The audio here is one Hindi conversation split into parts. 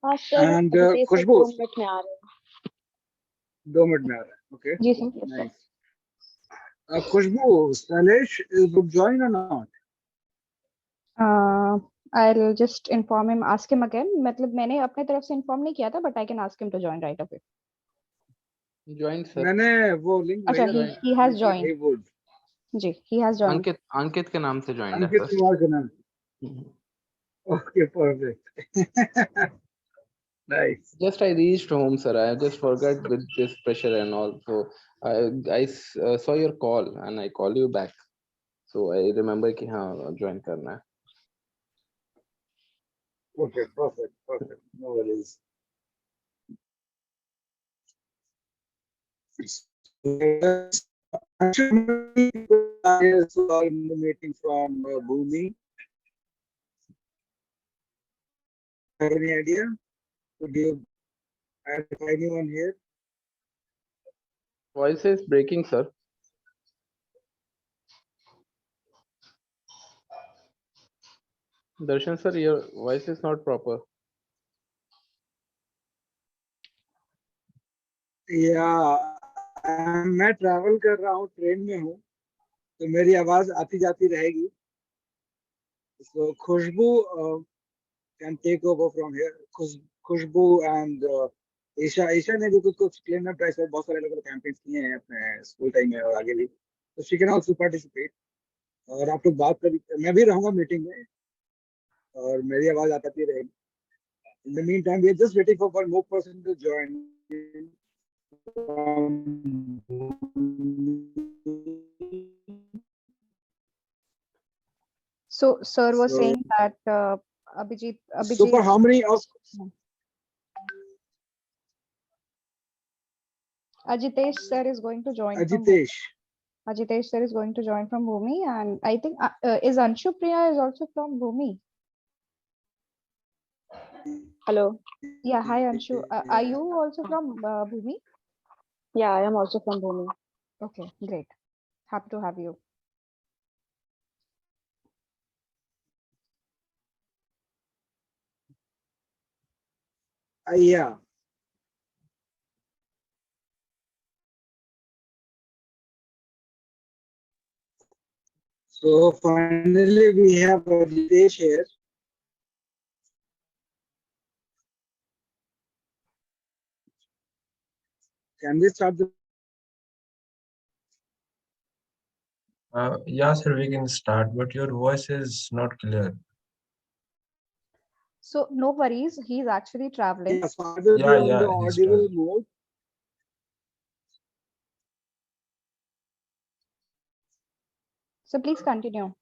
हाँ सर, And अभी से खुशबू 2 मिनट में आ रहे हैं। 2 मिनट में आ रहा है. Okay, जी sir. nice. Khushboo, Salesh would join or not? I'll just inform him, ask him again. मतलब मैंने अपने तरफ से inform नहीं किया था, but I can ask him to join right away. Join sir. मैंने वो लिंक अच्छा, भेजा. he has joined. He would. Ji, he has joined. अंकित के नाम से joined है अंकित सर. कुमार का नाम. Okay, perfect. Nice. Just I reached home, sir. I just forgot with this pressure and all. So I saw your call and I call you back. So I remember कि हाँ join करना है. Okay, perfect. No worries. So I'm meeting from Bhumi. Have any idea? Could you identify anyone here? Voice is breaking, sir. Darshan sir, your voice is not proper. Yeah, मैं ट्रैवल कर रहा हूँ, ट्रेन में हूँ, तो मेरी आवाज आती जाती रहेगी. So Khushboo can take over from here. Khushboo and Isha ने भी कुछ क्लीन अप ड्राइव बहुत सारे लोगों कैंपेन्स किए हैं अपने स्कूल टाइम में और आगे भी, तो she can also participate. और आप लोग बात करिए, मैं भी रहूंगा मीटिंग में और मेरी आवाज आती रहेगी. In the meantime, we are just waiting for one more person to join. So sir was saying that Abhijit. So for how many of Ajitesh sir is going to join. Ajitesh sir is going to join from Bhumi, and I think is Anshu Priya is also from Bhumi. Hello. Yeah, hi Anshu. Are you also from Bhumi? Yeah, I am also from Bhumi. Okay, great. Happy to have you. Yeah. So finally we have Ajitesh here. Can we start the Yeah, sir, we can start, but your voice is not clear. So no worries, he's actually traveling. Yes, I will be on the audible mode. So please continue.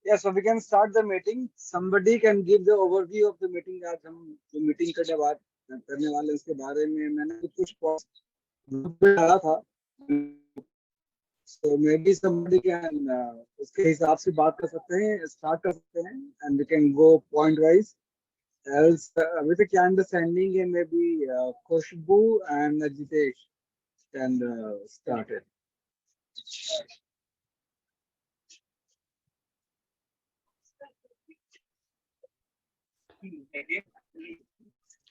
Yeah, so we can start the meeting. Somebody can give the overview of the meeting. आज हम जो मीटिंग करने वाले उसके बारे में मैंने कुछ डाला था. So maybe somebody can उसके हिसाब से बात कर सकते हैं, start कर सकते हैं, and we can go point wise. Else with a clear understanding and maybe Khushbu and Ajitesh can start it.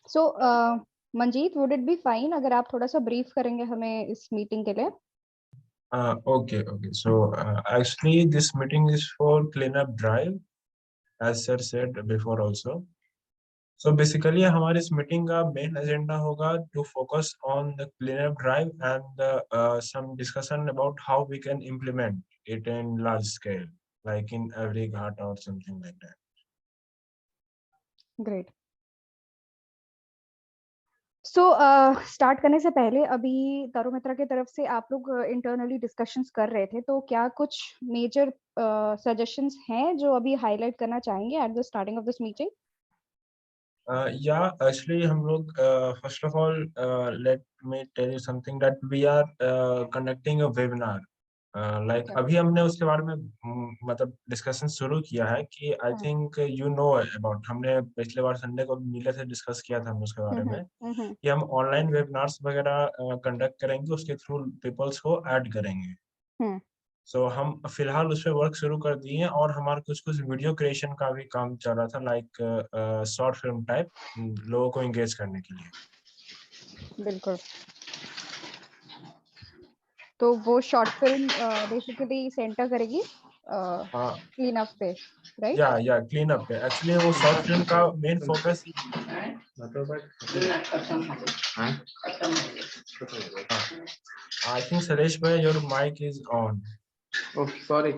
So Manjeet, would it be fine अगर आप थोड़ा सा brief करेंगे हमें इस meeting के लिए? Okay. So actually, this meeting is for cleanup drive, as sir said before also. So basically, हमारे इस meeting का main agenda होगा to focus on the cleanup drive and some discussion about how we can implement it in large scale, like in every ghat or something like that. Great. So start करने से पहले अभी तारू मित्रा की तरफ से आप लोग इंटरनली डिस्कशंस कर रहे थे, तो क्या कुछ मेजर सजेशंस हैं जो अभी हाईलाइट करना चाहेंगे at the starting of this meeting? Yeah, actually हम लोग first of all let me tell you something that we are conducting a webinar. Like अभी हमने उसके बारे में मतलब डिस्कशन शुरू किया है कि I think you know about, हमने पिछले बार संडे को मिले थे, डिस्कस किया था हमने उसके बारे में कि हम ऑनलाइन वेबिनार्स वगैरह कंडक्ट करेंगे, उसके थ्रू पीपल्स को ऐड करेंगे. सो हम फिलहाल उस पर वर्क शुरू कर दिए हैं और हमारा कुछ कुछ वीडियो क्रिएशन का भी काम चल रहा था, लाइक शॉर्ट फिल्म टाइप, लोगों को एंगेज करने के लिए। बिल्कुल। तो वो शॉर्ट फिल्म बेसिकली सेंटर करेगी हाँ क्लीन अप पे, राइट? या क्लीन अप पे। एक्चुअली वो शॉर्ट फिल्म का main focus, I think Saresh भाई your mike is on. Oh, sorry.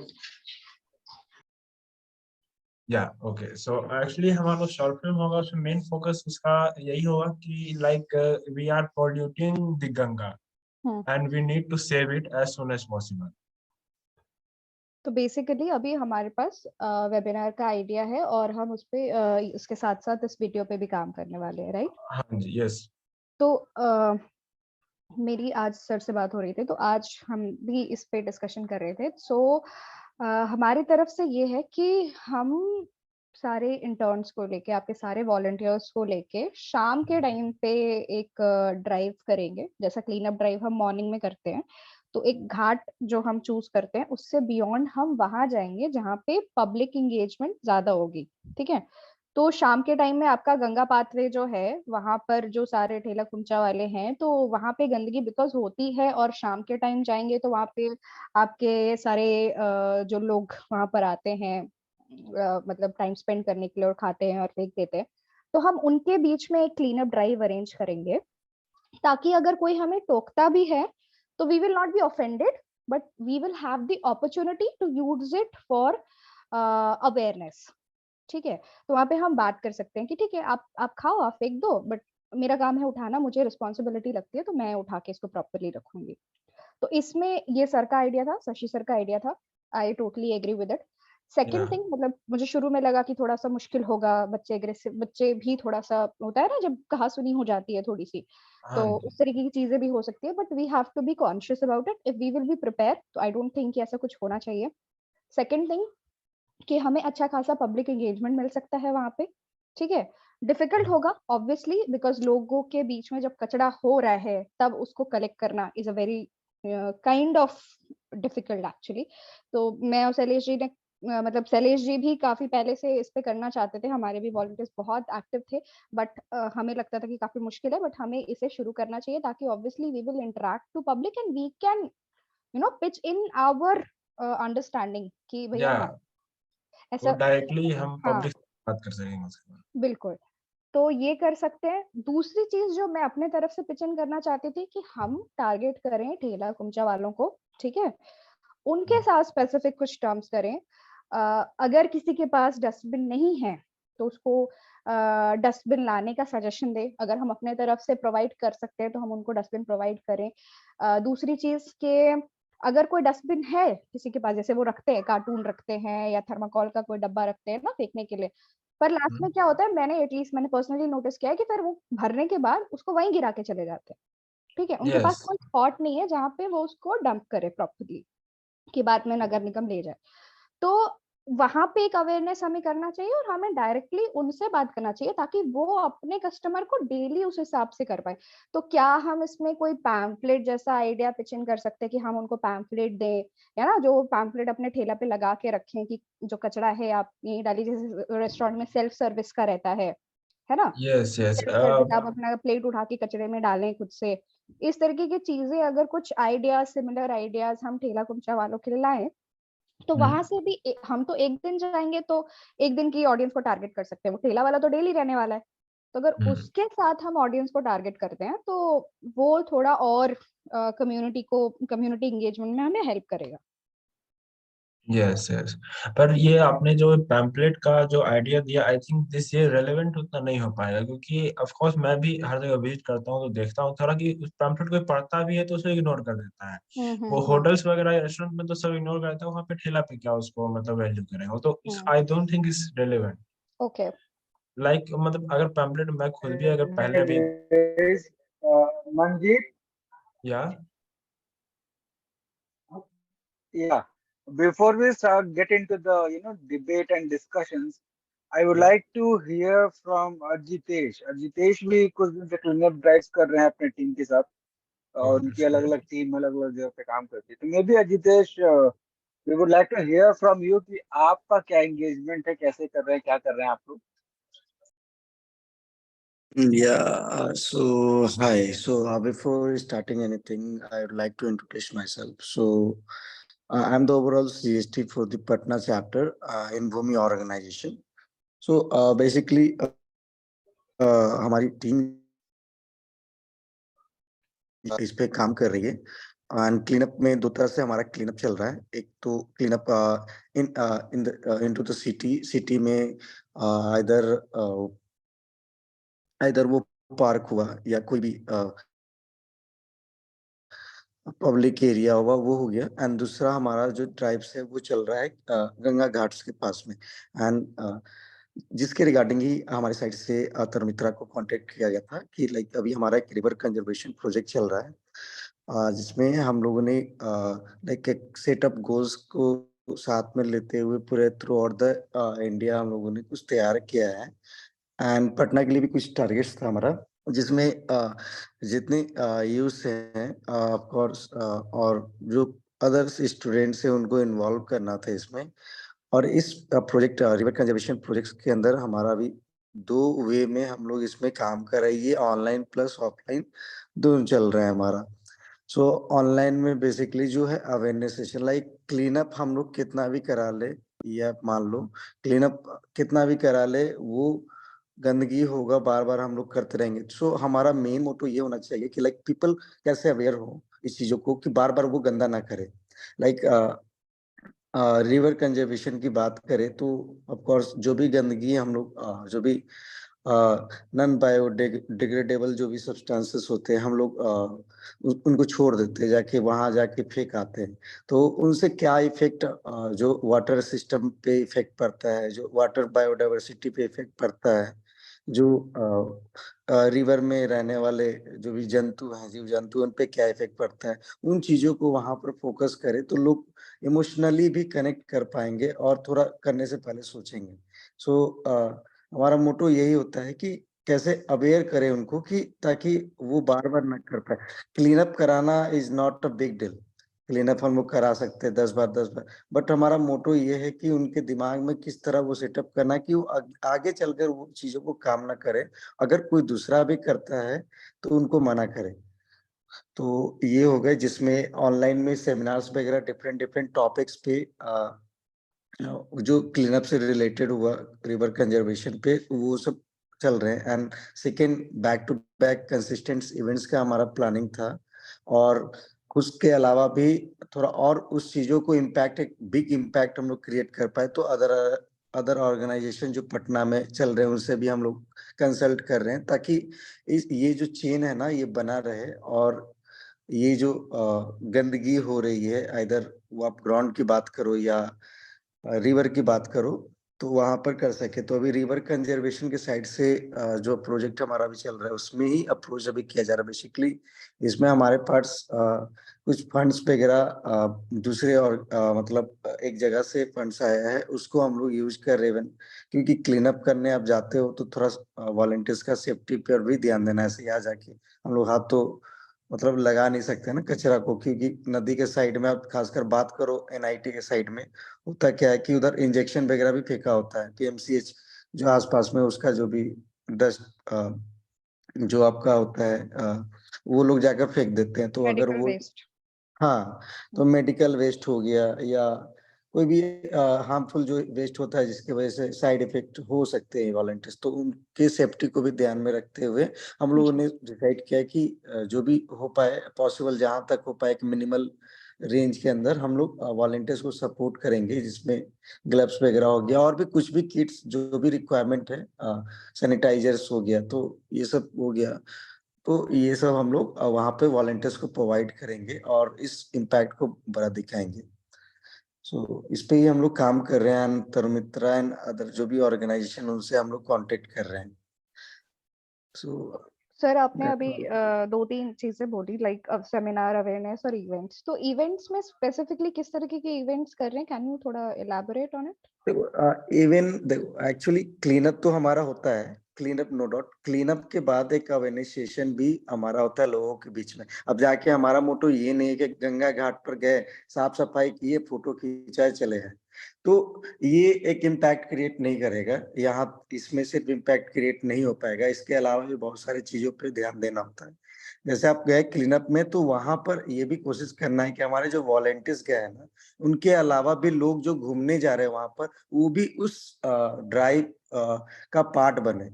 Yeah okay, so actually हमारा शॉर्ट फिल्म होगा, उसमें मेन फोकस उसका यही होगा कि like we are polluting the Ganga and we need to save it as soon as possible. तो बेसिकली अभी हमारे पास वेबिनार का आइडिया है और हम उस पे उसके साथ साथ इस वीडियो पे भी काम करने वाले हैं, राइट? हाँ जी, यस। तो मेरी आज सर से बात हो रही थी, तो आज हम भी इस पे डिस्कशन कर रहे थे। सो हमारी तरफ से ये है कि हम सारे इंटर्न्स को लेके, आपके सारे वॉलंटियर्स को लेके शाम के टाइम पे एक ड्राइव करेंगे, जैसा क्लीन अप ड्राइव हम मॉर्निंग में करते हैं। तो एक घाट जो हम चूज करते हैं, उससे बियॉन्ड हम वहां जाएंगे जहाँ पे पब्लिक इंगेजमेंट ज्यादा होगी, ठीक है? तो शाम के टाइम में आपका गंगा पाथवे जो है, वहां पर जो सारे ठेला कुंचा वाले हैं, तो वहां पे गंदगी बिकॉज होती है, और शाम के टाइम जाएंगे तो वहां पे आपके सारे जो लोग वहां पर आते हैं मतलब टाइम स्पेंड करने के लिए और खाते हैं और फेंक देते हैं, तो हम उनके बीच में एक क्लीन अप ड्राइव अरेंज करेंगे, ताकि अगर कोई हमें टोकता भी है तो we will not be offended, but we will have the opportunity to use it for awareness, ठीक है? तो वहां पे हम बात कर सकते हैं कि ठीक है, आप खाओ, आप फेंक दो, बट मेरा काम है उठाना, मुझे रिस्पॉन्सिबिलिटी लगती है, तो मैं उठा के इसको प्रॉपरली रखूंगी। तो इसमें ये सर का आइडिया था, शशि सर का आइडिया था। I totally agree with it. Second thing, मतलब मुझे शुरू में लगा कि थोड़ा सा मुश्किल होगा, बच्चे एग्रेसिव, बच्चे भी थोड़ा सा होता है ना जब कहा सुनी हो जाती है थोड़ी सी, तो हाँ उस तरीके की चीजें भी हो सकती है, but we have to be conscious about it. If we will be prepare, तो आई डोंट थिंक कि ऐसा कुछ होना चाहिए। सेकेंड थिंग, कि हमें अच्छा खासा पब्लिक एंगेजमेंट मिल सकता है वहां पे, ठीक है? डिफिकल्ट होगा ऑब्वियसली, बिकॉज लोगों के बीच में जब कचरा हो रहा है तब उसको कलेक्ट करना is a very kind of difficult actually. तो मैं और शैलेश जी ने मतलब शैलेश जी भी काफी पहले से इस पे करना चाहते थे, हमारे भी वॉलंटियर्स बहुत एक्टिव थे, बट हमें लगता था कि काफी मुश्किल है, बट हमें इसे शुरू करना चाहिए, ताकि obviously we will interact to public and we can pitch in our understanding कि भैया या हाँ वो ऐसा। डायरेक्टली हम हाँ पब्लिक से बात कर सकेंगे उसके बाद। बिल्कुल। तो ये कर सकते हैं। दूसरी चीज जो मैं अपने तरफ से पिच इन करना चाहती थी कि हम टारगेट करें ठेला कुमचा वालों को, ठीक है? उनके साथ स्पेसिफिक कुछ टर्म्स करें। अगर किसी के पास डस्टबिन नहीं है तो उसको डस्टबिन लाने का सजेशन दे। अगर हम अपने तरफ से प्रोवाइड कर सकते हैं तो हम उनको डस्टबिन प्रोवाइड करें। दूसरी चीज के, अगर कोई डस्टबिन है किसी के पास, जैसे वो रखते हैं, कार्टून रखते हैं या थर्माकोल का कोई डब्बा रखते हैं ना फेंकने के लिए, पर लास्ट में क्या होता है, मैंने पर्सनली नोटिस किया है कि फिर वो भरने के बाद उसको वहीं गिरा के चले जाते हैं, ठीक है? उनके पास यस कोई स्पॉट नहीं है जहाँ पे वो उसको डंप करे प्रॉपर्ली, कि बाद में नगर निगम ले जाए। तो वहां पे एक अवेयरनेस हमें करना चाहिए और हमें डायरेक्टली उनसे बात करना चाहिए, ताकि वो अपने कस्टमर को डेली उस हिसाब से कर पाए। तो क्या हम इसमें कोई पैम्फलेट जैसा आइडिया पिच इन कर सकते हैं कि हम उनको पैम्फलेट दें, या ना जो पैम्फलेट अपने ठेला पे लगा के रखें कि जो कचरा है आप यहीं डालिए, जैसे रेस्टोरेंट में सेल्फ सर्विस का रहता है ना? यस यस सेल्फ सर्विस, आप अपना प्लेट उठा के कचरे में डालें खुद से। इस तरीके की चीजें, अगर कुछ आइडियाज, सिमिलर आइडियाज हम ठेला कुमचा वालों के लिए लाएं, तो वहां से भी हम तो एक दिन जाएंगे तो एक दिन की ऑडियंस को टारगेट कर सकते हैं। वो ठेला वाला तो डेली रहने वाला है, तो अगर उसके साथ हम ऑडियंस को टारगेट करते हैं तो वो थोड़ा और कम्युनिटी एंगेजमेंट में हमें हेल्प करेगा। Yes yes. पर ये आपने जो पैम्पलेट का जो आइडिया दिया, आई थिंक दिस ये रेलेवेंट उतना नहीं हो पाएगा, क्योंकि ऑफ कोर्स मैं भी हर जगह विजिट करता हूँ तो देखता हूँ थोड़ा कि उस पैम्पलेट कोई पढ़ता भी है तो उसे इग्नोर कर देता है। वो होटल्स वगैरह रेस्टोरेंट में तो सब इग्नोर करते हैं, वहाँ पे ठेला पे क्या उसको मतलब वैल्यू करेंगे, तो I don't think is relevant. Okay. Like मतलब अगर पैम्पलेट मैं खुद भी अगर पहले भी Manjeet, या yeah. Before we start get into the debate and discussions, I would like to hear from Arjitesh. Arjitesh भी कुछ दिन से क्लीनअप ड्राइव्स कर रहे हैं अपने टीम के साथ, और उनकी अलग अलग टीम अलग अलग जगह पे काम करती है। तो may be Arjitesh we would like to hear from you कि आपका क्या एंगेजमेंट है, कैसे कर रहे हैं, क्या कर रहे हैं आप लोग? Yeah, so hi. So before starting anything, I would like to introduce myself. So I'm the overall CST for the Patna chapter in Bhumi organization. So basically, हमारी टीम इस पे काम कर रही है एंड क्लीनअप में दो तरह से हमारा क्लीनअप चल रहा है। एक तो क्लीनअप इनटू द सिटी में इधर वो पार्क हुआ या कोई भी पब्लिक एरिया हुआ, वो हो गया। एंड दूसरा हमारा जो ट्राइब्स है वो चल रहा है गंगा घाट्स के पास में। एंड जिसके रिगार्डिंग ही हमारी साइड से तरमित्रा को कांटेक्ट किया गया था कि लाइक अभी हमारा एक रिवर कंजर्वेशन प्रोजेक्ट चल रहा है जिसमें हम लोगों ने लाइक एक सेटअप गोल्स को साथ में लेते हुए पूरे थ्रू आउट द इंडिया हम लोगों ने कुछ तैयार किया है। एंड पटना के लिए भी कुछ टारगेट्स था हमारा, जिसमें जितने यूथ हैं ऑफ कोर्स और जो अदर्स स्टूडेंट्स हैं उनको इन्वॉल्व करना था इसमें। और इस प्रोजेक्ट रिवर कंजर्वेशन प्रोजेक्ट के अंदर हमारा भी दो वे में हम लोग इसमें काम कर रहे हैं, ये ऑनलाइन प्लस ऑफलाइन दोनों चल रहे हैं हमारा। सो ऑनलाइन में बेसिकली जो है अवेयरनेस सेशन, लाइक क्लीनअप हम लोग कितना भी करा ले, या मान लो क्लीनअप कितना भी करा ले, वो गंदगी होगा, बार बार हम लोग करते रहेंगे। सो हमारा मेन मोटो ये होना चाहिए कि लाइक पीपल कैसे अवेयर हो इस चीजों को कि बार बार वो गंदा ना करे। लाइक रिवर कंजर्वेशन की बात करें तो ऑफ कोर्स जो भी गंदगी हम लोग जो भी नॉन बायोडिग्रेडेबल जो भी सब्सटेंसेस होते हैं हम लोग उनको छोड़ देते हैं, जाके वहां जाके फेंक आते हैं। तो उनसे क्या इफेक्ट जो वाटर सिस्टम पे इफेक्ट पड़ता है, जो वाटर बायोडाइवर्सिटी पे इफेक्ट पड़ता है, जो रिवर में रहने वाले जो भी जंतु हैं, जीव जंतु, उन पे क्या इफेक्ट पड़ता है, उन चीजों को वहां पर फोकस करें तो लोग इमोशनली भी कनेक्ट कर पाएंगे और थोड़ा करने से पहले सोचेंगे। सो हमारा मोटो यही होता है कि कैसे अवेयर करें उनको कि ताकि वो बार बार ना कर पाए। क्लीनअप कराना is not a big deal, cleanup हम लोग करा सकते हैं 10 बार, बट हमारा मोटो ये है कि उनके दिमाग में किस तरह वो सेटअप करना है कि वो आगे चलकर वो चीजों को काम ना करे। अगर कोई दूसरा भी करता है तो उनको मना करे। तो ये हो गए जिसमें ऑनलाइन में सेमिनार्स वगैरह डिफरेंट डिफरेंट टॉपिक्स पे जो क्लीनअप से रिलेटेड हुआ रिवर कंजर्वेशन पे, वो सब चल रहे हैं। And second, back to back consistent events का हमारा प्लानिंग था। और उसके अलावा भी थोड़ा और उस चीजों को इम्पैक्ट, एक बिग इम्पैक्ट हम लोग क्रिएट कर पाए, तो अदर ऑर्गेनाइजेशन जो पटना में चल रहे हैं उनसे भी हम लोग कंसल्ट कर रहे हैं, ताकि ये जो चेन है ना ये बना रहे। और ये जो गंदगी हो रही है, इधर वो आप ग्राउंड की बात करो या रिवर की बात करो, तो वहां पर कर सके। तो अभी रिवर कंजर्वेशन के साइड से जो प्रोजेक्ट हमारा भी चल रहा है उसमें ही अप्रोच अभी किया जा रहा है बेसिकली। इसमें हमारे पास कुछ फंड्स वगैरह दूसरे और मतलब एक जगह से फंड्स आया है, उसको हम लोग यूज कर रहे हैं। क्योंकि क्लीनअप करने आप जाते हो तो थोड़ा वॉलंटियर्स का सेफ्टी पर भी ध्यान देना है। ऐसे यहाँ जाके हम लोग हाथ तो मतलब लगा नहीं सकते ना कचरा को, क्योंकि नदी के साइड में आप खासकर बात करो एनआईटी के साइड में, होता क्या है कि उधर इंजेक्शन वगैरह भी फेंका होता है। पीएमसीएच जो आसपास में उसका जो भी डस्ट जो आपका होता है वो लोग जाकर फेंक देते हैं। तो अगर मेडिकल वो वेस्ट। हाँ, तो मेडिकल वेस्ट हो गया या कोई भी हार्मफुल जो वेस्ट होता है जिसकी वजह से साइड इफेक्ट हो सकते हैं वॉलंटियर्स, तो उनके सेफ्टी को भी ध्यान में रखते हुए हम लोगों ने डिसाइड किया कि जो भी हो पाए पॉसिबल, जहां तक हो पाए, एक मिनिमल रेंज के अंदर हम लोग वॉलंटियर्स को सपोर्ट करेंगे, जिसमें ग्लव्स वगैरह हो गया और भी कुछ भी किट्स जो भी रिक्वायरमेंट है, सैनिटाइजर्स हो गया, तो ये सब हो गया। तो ये सब हम लोग वहाँ पे वॉलंटियर्स को प्रोवाइड करेंगे और इस इम्पैक्ट को बड़ा दिखाएंगे। सो इस पे ही हम लोग काम कर रहे हैं। एंड तरमित्रा एंड अदर जो भी ऑर्गेनाइजेशन उनसे हम लोग कांटेक्ट कर रहे हैं। सो सर आपने अभी 2-3 चीजें बोली, लाइक सेमिनार, अवेयरनेस और इवेंट्स। तो इवेंट्स में स्पेसिफिकली किस तरीके के इवेंट्स कर रहे हैं? कैन यू थोड़ा एलैबोरेट ऑन इट? देखो इवन देखो एक्चुअली क्लीनअप तो हमारा होता है, clean up no doubt, clean up के बाद एक अवेयरनेस सेशन भी हमारा होता है लोगों के बीच में। अब जाके हमारा मोटो ये नहीं है कि गंगा घाट पर गए, साफ सफाई किए, फोटो खींचाए, चले हैं, तो ये एक इम्पैक्ट क्रिएट नहीं करेगा। यहाँ इसमें सिर्फ इम्पैक्ट क्रिएट नहीं हो पाएगा, इसके अलावा भी बहुत सारी चीजों पे ध्यान देना होता है। जैसे आप गए क्लीन अप में, तो वहां पर ये भी कोशिश करना है कि हमारे जो वॉलंटियर्स गए हैं ना, उनके अलावा भी लोग जो घूमने जा रहे हैं वहां पर, वो भी उस ड्राइव का पार्ट बने।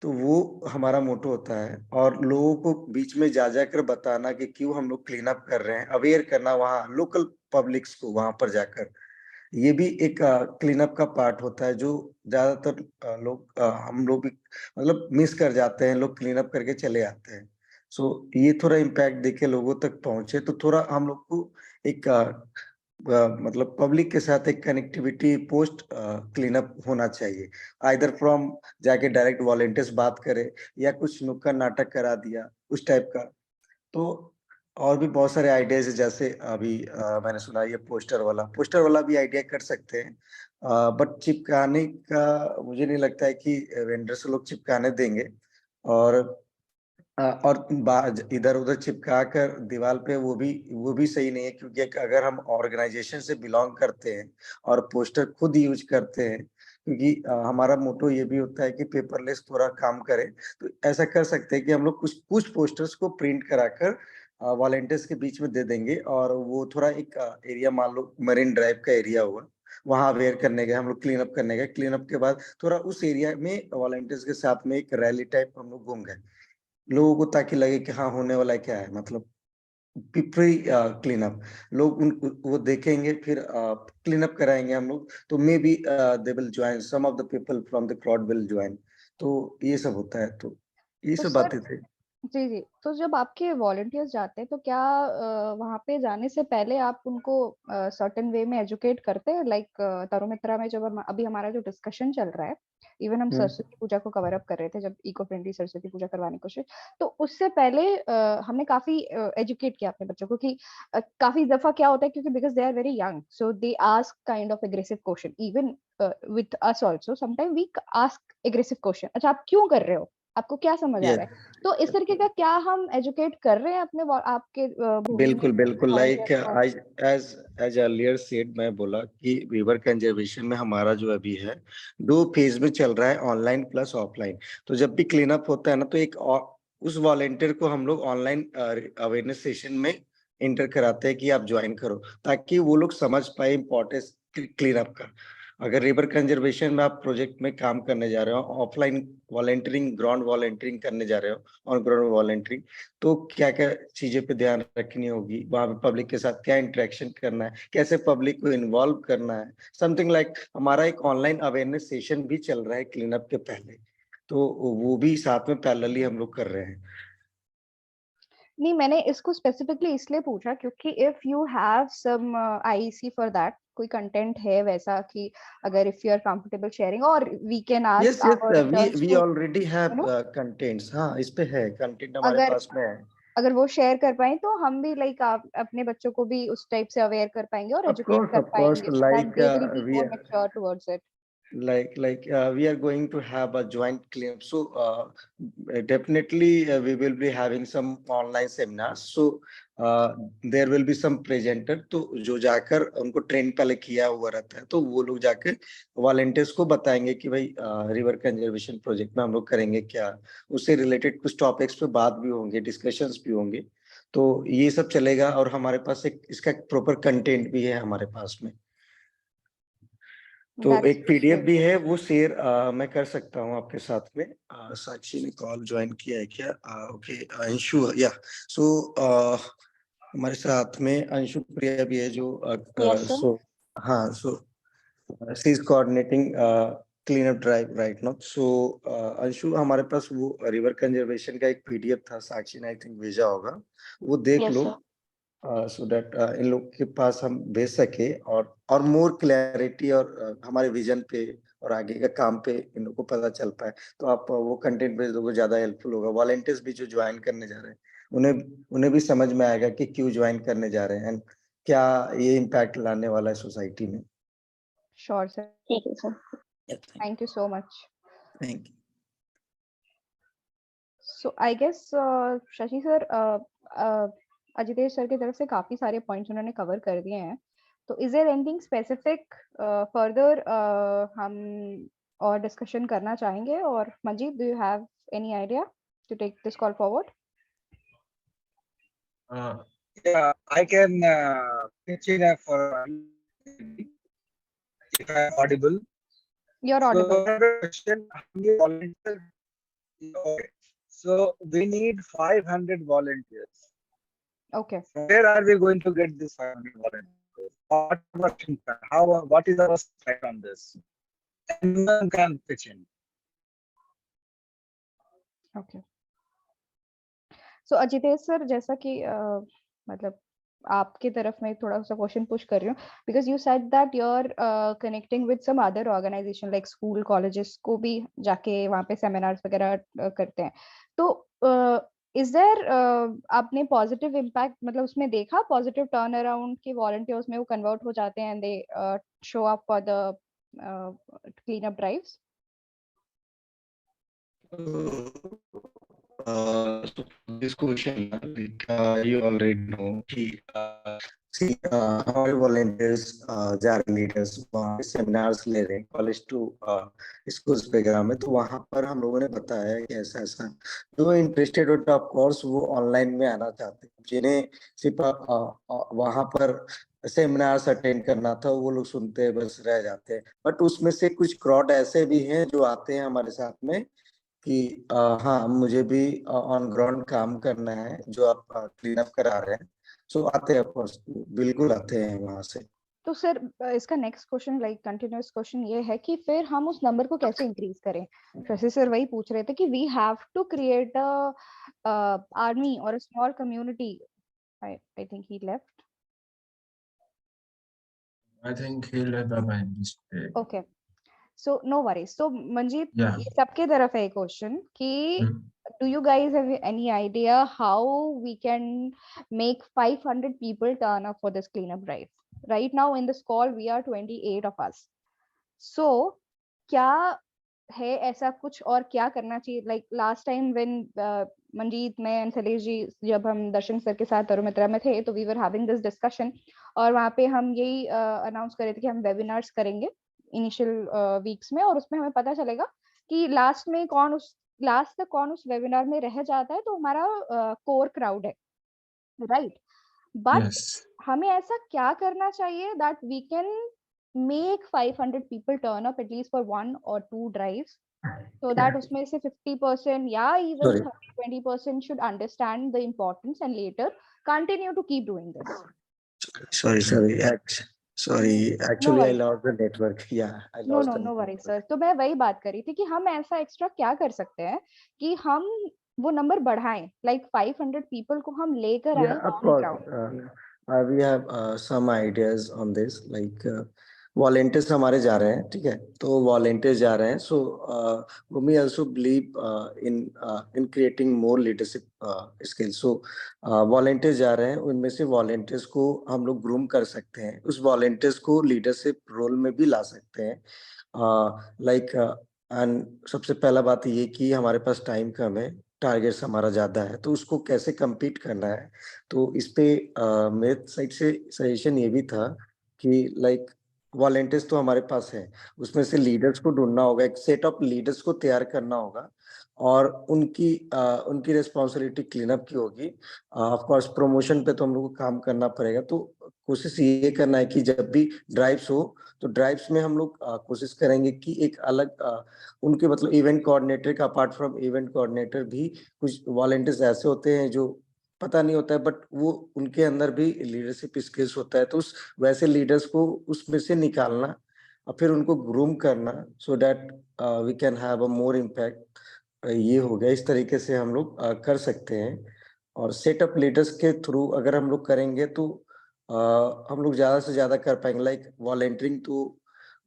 तो वो हमारा मोटो होता है, और लोगों को बीच में जा जाकर बताना कि क्यों हम लोग क्लीन अप कर रहे हैं, अवेयर करना वहाँ लोकल पब्लिक्स को वहां पर जाकर। ये भी एक क्लीन अप का पार्ट होता है, जो ज्यादातर लोग हम लोग भी मतलब मिस कर जाते हैं। लोग क्लीन अप करके चले आते हैं। सो ये थोड़ा इम्पैक्ट देके लोगों तक पहुंचे, तो थोड़ा हम लोग को एक मतलब पब्लिक के साथ एक कनेक्टिविटी पोस्ट क्लीन अप होना चाहिए। आइदर फ्रॉम जाके डायरेक्ट वॉलंटियर्स बात करे, या कुछ नुक्कड़ नाटक करा दिया, उस टाइप का। तो और भी बहुत सारे आइडियाज है, जैसे अभी मैंने सुना ये पोस्टर वाला भी आइडिया कर सकते हैं। बट चिपकाने का मुझे नहीं लगता है कि वेंडर से लोग चिपकाने देंगे। और और इधर उधर चिपका कर दीवार पे, वो भी सही नहीं है, क्योंकि अगर हम ऑर्गेनाइजेशन से बिलोंग करते हैं और पोस्टर खुद यूज करते हैं, क्योंकि हमारा मोटो ये भी होता है कि पेपरलेस थोड़ा काम करें, तो ऐसा कर सकते हैं कि हम लोग कुछ पोस्टर्स को प्रिंट कराकर वॉलंटियर्स के बीच में दे देंगे, और वो थोड़ा एक एरिया, मान लो मरीन ड्राइव का एरिया हुआ, वहां अवेयर करने गए हम लोग, क्लीन अप करने गए, क्लीन अप के बाद थोड़ा उस एरिया में वॉलंटियर्स के साथ में एक रैली टाइप हम लोग घूम गए, लोगों को, ताकि लगे कि हाँ होने वाला है, क्या है, मतलब प्री क्लीन अप। लोग वो देखेंगे, फिर क्लीन अप कराएंगे हम लोग, तो may be they will join, some of the people from the crowd will join. तो ये सब होता है, तो ये तो सब सर, बातें थे। जी जी, तो जब आपके वॉलंटियर्स जाते हैं तो क्या वहाँ पे जाने से पहले आप उनको सर्टेन वे में एजुकेट करते हैं? लाइक तरुमित्रा में जब अभी हमारा जो डिस्कशन चल रहा है, इवन हम सरस्वती पूजा को कवर अप कर रहे थे, जब इको फ्रेंडली सरस्वती पूजा करवाने की कोशिश, तो उससे पहले हमने काफी एजुकेट किया अपने बच्चों को कि काफी दफा क्या होता है, क्योंकि because they are very young, so they ask kind of aggressive question, even with us also sometime we ask aggressive question, अच्छा आप क्यों कर रहे हो, आपको क्या समझ आ रहा है? तो इस तरीके का क्या हम एजुकेट कर रहे हैं अपने आपके बिल्कुल बिल्कुल, लाइक volunteers को? एज अर्लियर सेड, मैं बोला कि रिवर कंजर्वेशन में हमारा जो अभी है 2 फेज में चल रहा है, ऑनलाइन प्लस ऑफलाइन। तो जब भी क्लीन अप होता है ना, तो एक उस वॉलंटियर को हम लोग ऑनलाइन अवेयरनेस सेशन में इंटर कराते हैं कि आप ज्वाइन करो, ताकि वो लोग समझ पाए इम्पोर्टेंस क्लीन अप का। अगर रिवर कंजर्वेशन में आप प्रोजेक्ट में काम करने जा रहे हो, ऑफलाइन वॉलंटियरिंग, ग्राउंड वॉलंटियरिंग करने जा रहे हो, ऑन ग्राउंड वॉलंटियरिंग, तो क्या-क्या चीजें पे ध्यान रखनी होगी, वहाँ पे पब्लिक के साथ क्या इंटरेक्शन करना है, कैसे पब्लिक को इन्वॉल्व करना है, समथिंग लाइक हमारा एक ऑनलाइन अवेयरनेस सेशन भी चल रहा है क्लीन अप के पहले, तो वो भी साथ में पैरेलली हम लोग कर रहे हैं। नहीं, मैंने इसको स्पेसिफिकली इसलिए पूछा क्योंकि if you have some IC for that, कोई कंटेंट है वैसा कि अगर if you are comfortable sharing, और we can yes ask yes, our interns we too, already have you know, contents. हाँ, इस पे है कंटेंट, हमारे अगर पास में है। अगर वो शेयर कर पाए तो हम भी लाइक अपने बच्चों को भी उस टाइप से अवेयर कर पाएंगे और एजुकेट कर ऑफ कोर्स, पाएंगे, so that like they will be we more mature towards it. we are going to have a joint cleanup, so definitely we will be having some online seminars, so there will be some presenter, तो जो जाकर उनको ट्रेन पहले किया हुआ रहता है, तो वो लोग जाकर वॉलंटियर्स को बताएंगे कि भाई रिवर कंजर्वेशन प्रोजेक्ट में हम लोग करेंगे क्या, उससे रिलेटेड कुछ टॉपिक्स पे बात भी होंगे, डिस्कशंस भी होंगे, तो ये सब चलेगा। और हमारे पास एक इसका प्रॉपर कंटेंट भी है हमारे पास में, तो That's एक पीडीएफ very भी good. है, वो शेयर मैं कर सकता हूँ आपके साथ में। साक्षी ने कॉल ज्वाइन किया है क्या? ओके, अंशु, या सो हमारे साथ में अंशु प्रिया भी है, जो Yes, sir. सो हाँ, so she is coordinating clean up drive right now. So Anshu, हमारे पास वो रिवर कंजर्वेशन का एक पीडीएफ था, साक्षी ने आई थिंक भेजा होगा, वो देख Yes, low, sir. So that in लोग के पास हम भेज सके, और मोर क्लैरिटी, और हमारे विजन पे और आगे का काम पे इन लोग को पता चल पाए। तो आप वो कंटेंट भेज दोगे, ज्यादा हेल्पफुल होगा। वॉलंटियर्स भी जो ज्वाइन करने जा रहे हैं, उन्हें उन्हें भी समझ में आएगा कि क्यों ज्वाइन करने जा रहे हैं, एंड क्या ये इम्पैक्ट लाने वाला है सोसाइटी में। Sure, sir. ठीक है sir. Thank you so much. Thank you. So I guess Shashi sir Ajitesh sir की तरफ से काफी सारे पॉइंट्स उन्होंने कवर कर दिए हैं. तो is there anything specific further हम और डिस्कशन करना चाहेंगे? और Manjeet, do you have any idea to take this call forward? Yeah, I can pitch in for if I am audible. You're audible. So, question, how many volunteers? Okay. So we need 500 volunteers. Okay. Where are we going to get this 500 volunteers? What is our strike on this? Anyone can pitch in. Okay. So Ajitesh sir, जैसा कि मतलब आपके तरफ में थोड़ा सा क्वेश्चन पुश कर रही हूँ, because you said that you are connecting with some other organisation like school colleges को भी जाके वहाँ पे सेमिनार्स वगैरह करते हैं. तो इज देयर आपने पॉजिटिव इम्पैक्ट मतलब उसमें देखा, पॉजिटिव टर्न अराउंड के वॉलंटियर्स में वो कन्वर्ट हो जाते हैं and they show up for the clean up drives? So this question, like, you already know कि see हमारे volunteers जा रहे लीडर्स वहाँ पे सेमिनार्स ले रहे हैं कॉलेज टू स्कूल्स वगैरह में. तो वहाँ पर हम लोगों ने बताया कि ऐसा ऐसा जो इंटरेस्टेड होता है ऑफ कोर्स वो ऑनलाइन में आना चाहते हैं. जिन्हें सिर्फ वहाँ पर सेमिनार्स अटेंड करना था वो लोग सुनते बस रह जाते हैं. बट उसमें से कुछ क्राउड ऐसे भी हैं जो आते हैं हमारे साथ में कि हाँ मुझे भी ऑन ग्राउंड काम करना है जो आप क्लीन अप करा रहे हैं. सो आते हैं ऑफकोर्स, बिल्कुल आते हैं वहां से. तो सर इसका next question like continuous question ये है कि फिर हम उस नंबर को कैसे इंक्रीज करें? शशि सर वही पूछ रहे थे कि we have to create a army और a small community. I think he left. I think he left by mistake. Okay, so no worries. So Manjeet, Yeah. ये सबके तरफ है क्वेश्चन कि do you guys have any idea how we can make 500 people turn up for this cleanup drive? Right now in this call we are 28 of us. So क्या है ऐसा कुछ और क्या करना चाहिए? Like last time when Manjeet, मैं एंड सलेश जी जब हम दर्शन सर के साथ तरुमित्रा में थे तो we were having this discussion और वहाँ पे हम यही अनाउंस कर रहे थे कि हम वेबिनार्स करेंगे इनिशियल वीक्स में और उसमें हमें पता चलेगा कि लास्ट तक कौन उस वेबिनार में रह जाता है. तो हमारा कोर क्राउड है, राइट? But Yes. हमें ऐसा क्या करना चाहिए that we can make 500 people turn up at least for 1 or 2 drives, so that उसमें से 50% या even 30-20% should understand the importance and later continue to keep doing this. Sorry, actually I lost the network. Yeah, I lost the No network. worries sir. तो मैं वही बात कर रही थी कि हम ऐसा एक्स्ट्रा क्या कर सकते हैं कि हम वो नंबर बढ़ाएं, like 500 people को हम लेकर आए Yeah, of on course. ground. We have some ideas on this, like volunteers हमारे जा रहे हैं, ठीक है? तो volunteers जा रहे हैं, so we also believe in creating more leadership skills. So volunteers जा रहे हैं, उनमें से volunteers को हम लोग groom कर सकते हैं, उस volunteers को leadership role में भी ला सकते हैं. Like and सबसे पहला बात ये कि हमारे पास टाइम कम है, टारगेट्स हमारा ज्यादा है, तो उसको कैसे compete करना है. तो इस पे मेरे साइड से सजेशन ये भी था कि लाइक वॉलंटियर्स तो हमारे पास है, उसमें से लीडर्स को ढूंढना होगा, एक सेट ऑफ लीडर्स को तैयार करना होगा और उनकी रिस्पॉन्सिबिलिटी क्लीन अप की होगी. ऑफ कोर्स प्रमोशन पे तो हम लोग को काम करना पड़ेगा. तो कोशिश ये करना है कि जब भी ड्राइव्स हो तो ड्राइव्स में हम लोग कोशिश करेंगे कि एक अलग उनके मतलब इवेंट कोऑर्डिनेटर का अपार्ट फ्रॉम इवेंट कोऑर्डिनेटर भी कुछ वॉलंटियर्स ऐसे होते हैं जो पता नहीं होता है बट वो उनके अंदर भी लीडरशिप स्किल्स होता है. तो उस वैसे लीडर्स को उसमें से निकालना और फिर उनको ग्रूम करना so that we can have a more impact. ये हो गया, इस तरीके से हम लोग कर सकते हैं. और सेटअप लीडर्स के थ्रू अगर हम लोग करेंगे तो हम लोग ज्यादा से ज्यादा कर पाएंगे. लाइक वॉलंटियरिंग तो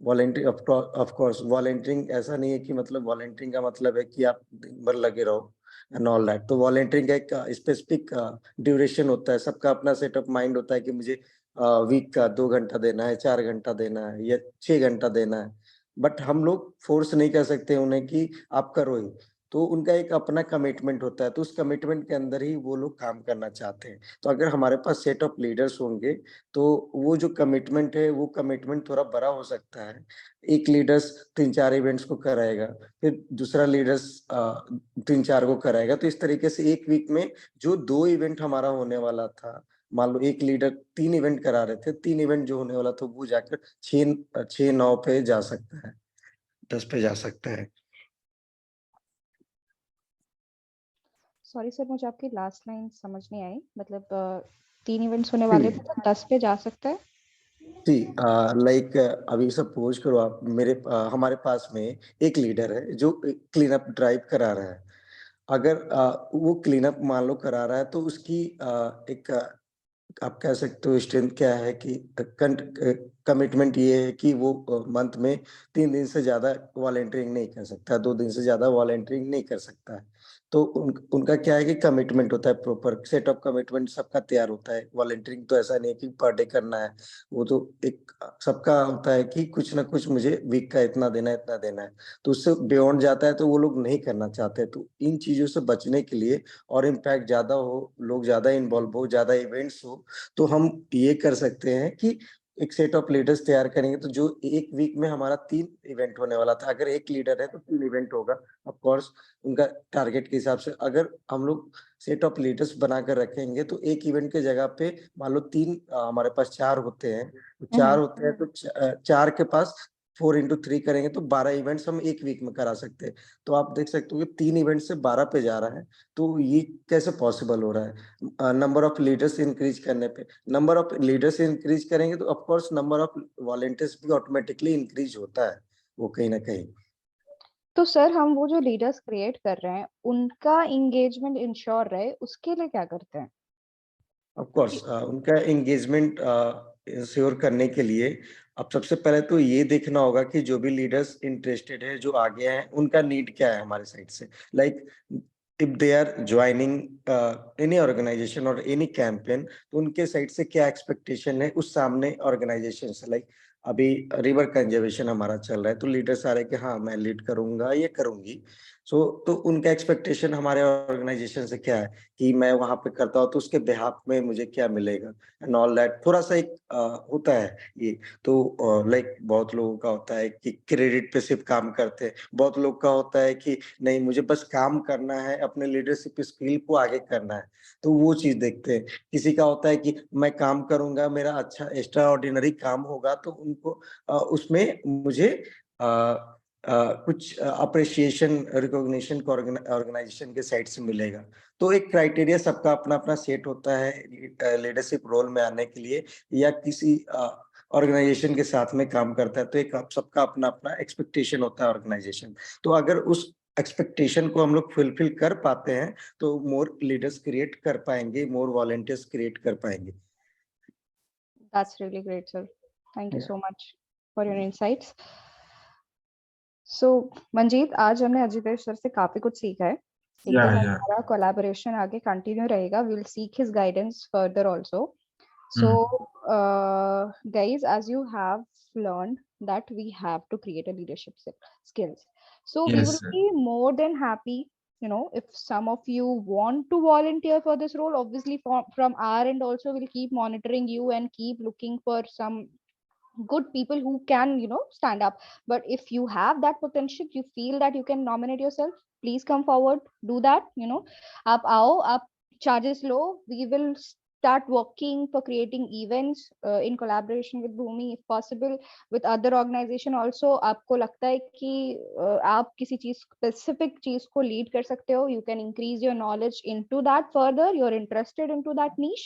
वॉलंटियरिंग ऑफ कोर्स वॉलंटियरिंग ऐसा नहीं है कि मतलब वॉलंटियरिंग का मतलब है कि आप दिन भर लगे रहो एंड ऑल दैट. तो वॉलंटियरिंग का एक स्पेसिफिक ड्यूरेशन होता है, सबका अपना सेटअप माइंड होता है कि मुझे वीक का 2 घंटा देना है, 4 घंटा देना है या 6 घंटा देना है. बट हम लोग फोर्स नहीं कर सकते उन्हें कि आप करो ही. तो उनका एक अपना कमिटमेंट होता है, तो उस कमिटमेंट के अंदर ही वो लोग काम करना चाहते हैं। तो अगर हमारे पास सेट ऑफ लीडर्स होंगे, तो वो जो कमिटमेंट है, वो कमिटमेंट थोड़ा बड़ा हो सकता है। एक लीडर्स 3-4 इवेंट्स को कराएगा, फिर दूसरा लीडर्स 3-4 को कराएगा। तो इस तरीके से 1 वीक में जो 2 इवेंट हमारा होने वाला था, मान लो एक लीडर 3 इवेंट करा रहे थे, 3 इवेंट जो होने वाला था, वो जाकर 6-9 पे जा सकता है, 10 पे जा सकता है। सॉरी सर, मुझे आपकी लास्ट लाइन समझ नहीं आई। मतलब 3 इवेंट्स होने वाले थे तो 10 पे जा सकता है? जी, लाइक अभी सपोज करो आप हमारे पास में एक लीडर है जो क्लीन अप ड्राइव करा रहा है। अगर वो क्लीन अप मान लो करा रहा है, तो उसकी एक आप कह सकते हो स्ट्रेंथ क्या है कि कमिटमेंट ये है कि वो मंथ में 3 दिन से ज़्यादा वॉलंटियरिंग नहीं कर सकता, 2 दिन से ज़्यादा वॉलंटियरिंग नहीं कर सकता है। तो उनका क्या है कि कमिटमेंट होता है, प्रॉपर सेट ऑफ कमिटमेंट सबका तैयार होता है। वॉलंटियरिंग तो ऐसा नहीं है कि पर डे करना है, वो तो एक सबका होता है कि कुछ ना कुछ मुझे वीक का इतना देना है, इतना देना है। तो उससे बियॉन्ड जाता है तो वो लोग नहीं करना चाहते। तो इन चीज़ों से बचने के लिए और इम्पैक्ट ज़्यादा हो, लोग ज़्यादा इन्वॉल्व हो, ज़्यादा इवेंट्स हो, तो हम ये कर सकते हैं कि एक सेट ऑफ लीडर्स तैयार करेंगे। तो जो 1 वीक में हमारा 3 इवेंट होने वाला था, अगर 1 लीडर है तो 3 इवेंट होगा। ऑफ कोर्स उनका टारगेट के हिसाब से अगर हम लोग सेट ऑफ लीडर्स बनाकर रखेंगे, तो 1 इवेंट के जगह पे मान लो 3 हमारे पास 4 होते हैं, तो 4 होते हैं तो 4 के पास 4 इंटू 3 करेंगे तो 12 इवेंट्स हम 1 वीक में करा सकते हैं। तो आप देख सकते हो कि 3 इवेंट से 12 पे जा रहा है, तो ये कैसे पॉसिबल हो रहा है? नंबर ऑफ लीडर्स इंक्रीज करने पे, नंबर ऑफ लीडर्स इंक्रीज करेंगे तो of course number of volunteers भी ऑटोमेटिकली इंक्रीज होता है, वो कहीं ना कहीं। तो सर, हम वो जो लीडर्स क्रिएट कर रहे हैं उनका एंगेजमेंट इंश्योर रहे, उसके लिए क्या करते हैं? ऑफ कोर्स उनका एंगेजमेंट इंश्योर करने के लिए अब सबसे पहले तो ये देखना होगा कि जो भी लीडर्स इंटरेस्टेड है, जो आगे हैं, उनका नीड क्या है हमारे साइड से। Like if they are joining any organisation और एनी कैंपेन, तो उनके साइड से क्या एक्सपेक्टेशन है उस सामने ऑर्गेनाइजेशन से। लाइक अभी रिवर कंजर्वेशन हमारा चल रहा है, तो लीडर्स आ रहे हैं कि हाँ मैं लीड करूंगा, ये करूंगी। तो उनका एक्सपेक्टेशन हमारे ऑर्गेनाइजेशन से क्या है कि मैं वहां पे करता हूँ तो उसके बिहाफ में मुझे क्या मिलेगा एंड ऑल दैट। थोड़ा सा एक होता है ये। तो लाइक बहुत लोगों का होता है कि क्रेडिट पे सिर्फ काम करते हैं, बहुत लोग का होता है कि नहीं मुझे बस काम करना है, अपने लीडरशिप स्किल को आगे करना है, तो वो चीज देखते हैं। किसी का होता है कि मैं काम करूंगा, मेरा अच्छा एक्स्ट्रा ऑर्डिनरी काम होगा, तो उनको उसमें मुझे कुछ अप्रिसिएशन रिकॉग्निशन को ऑर्गेनाइजेशन के साइड से मिलेगा। तो एक क्राइटेरिया सबका अपना अपना सेट होता है लीडरशिप रोल में आने के लिए, या किसी ऑर्गेनाइजेशन के साथ में काम करता है, तो एक सबका अपना अपना एक्सपेक्टेशन होता है ऑर्गेनाइजेशन। तो अगर उस एक्सपेक्टेशन को हम लोग फुलफिल कर पाते हैं, तो मोर लीडर्स क्रिएट कर पाएंगे, मोर वॉलंटियर्स क्रिएट कर पाएंगे। That's really great sir, thank you so much for your insights. So Manjeet, आज हमने अजितेश सर से काफी कुछ सीखा है। एकदम yeah. हमारा कोलैबोरेशन आगे कंटिन्यू रहेगा। We will seek his guidance further also. So, guys, as you have learned that we have to create a leadership skills. So we Yes, will sir. be more than happy, if some of you want to volunteer for this role. Obviously, from our end also, we'll keep monitoring you and keep looking for some good people who can, stand up. But if you have that potential, you feel that you can nominate yourself, please come forward, do that. Aap aao, aap charges low. We will start working for creating events in collaboration with Bhumi, if possible, with other organization also. आपको लगता है कि आप किसी चीज specific चीज को lead कर सकते हो, you can increase your knowledge into that further, you're interested into that niche,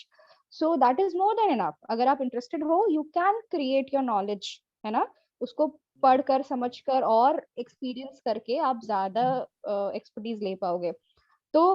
so that is more than enough. अगर आप interested हो, you can create your knowledge, है ना? उसको पढ़कर समझकर और experience करके आप ज्यादा expertise ले पाओगे. तो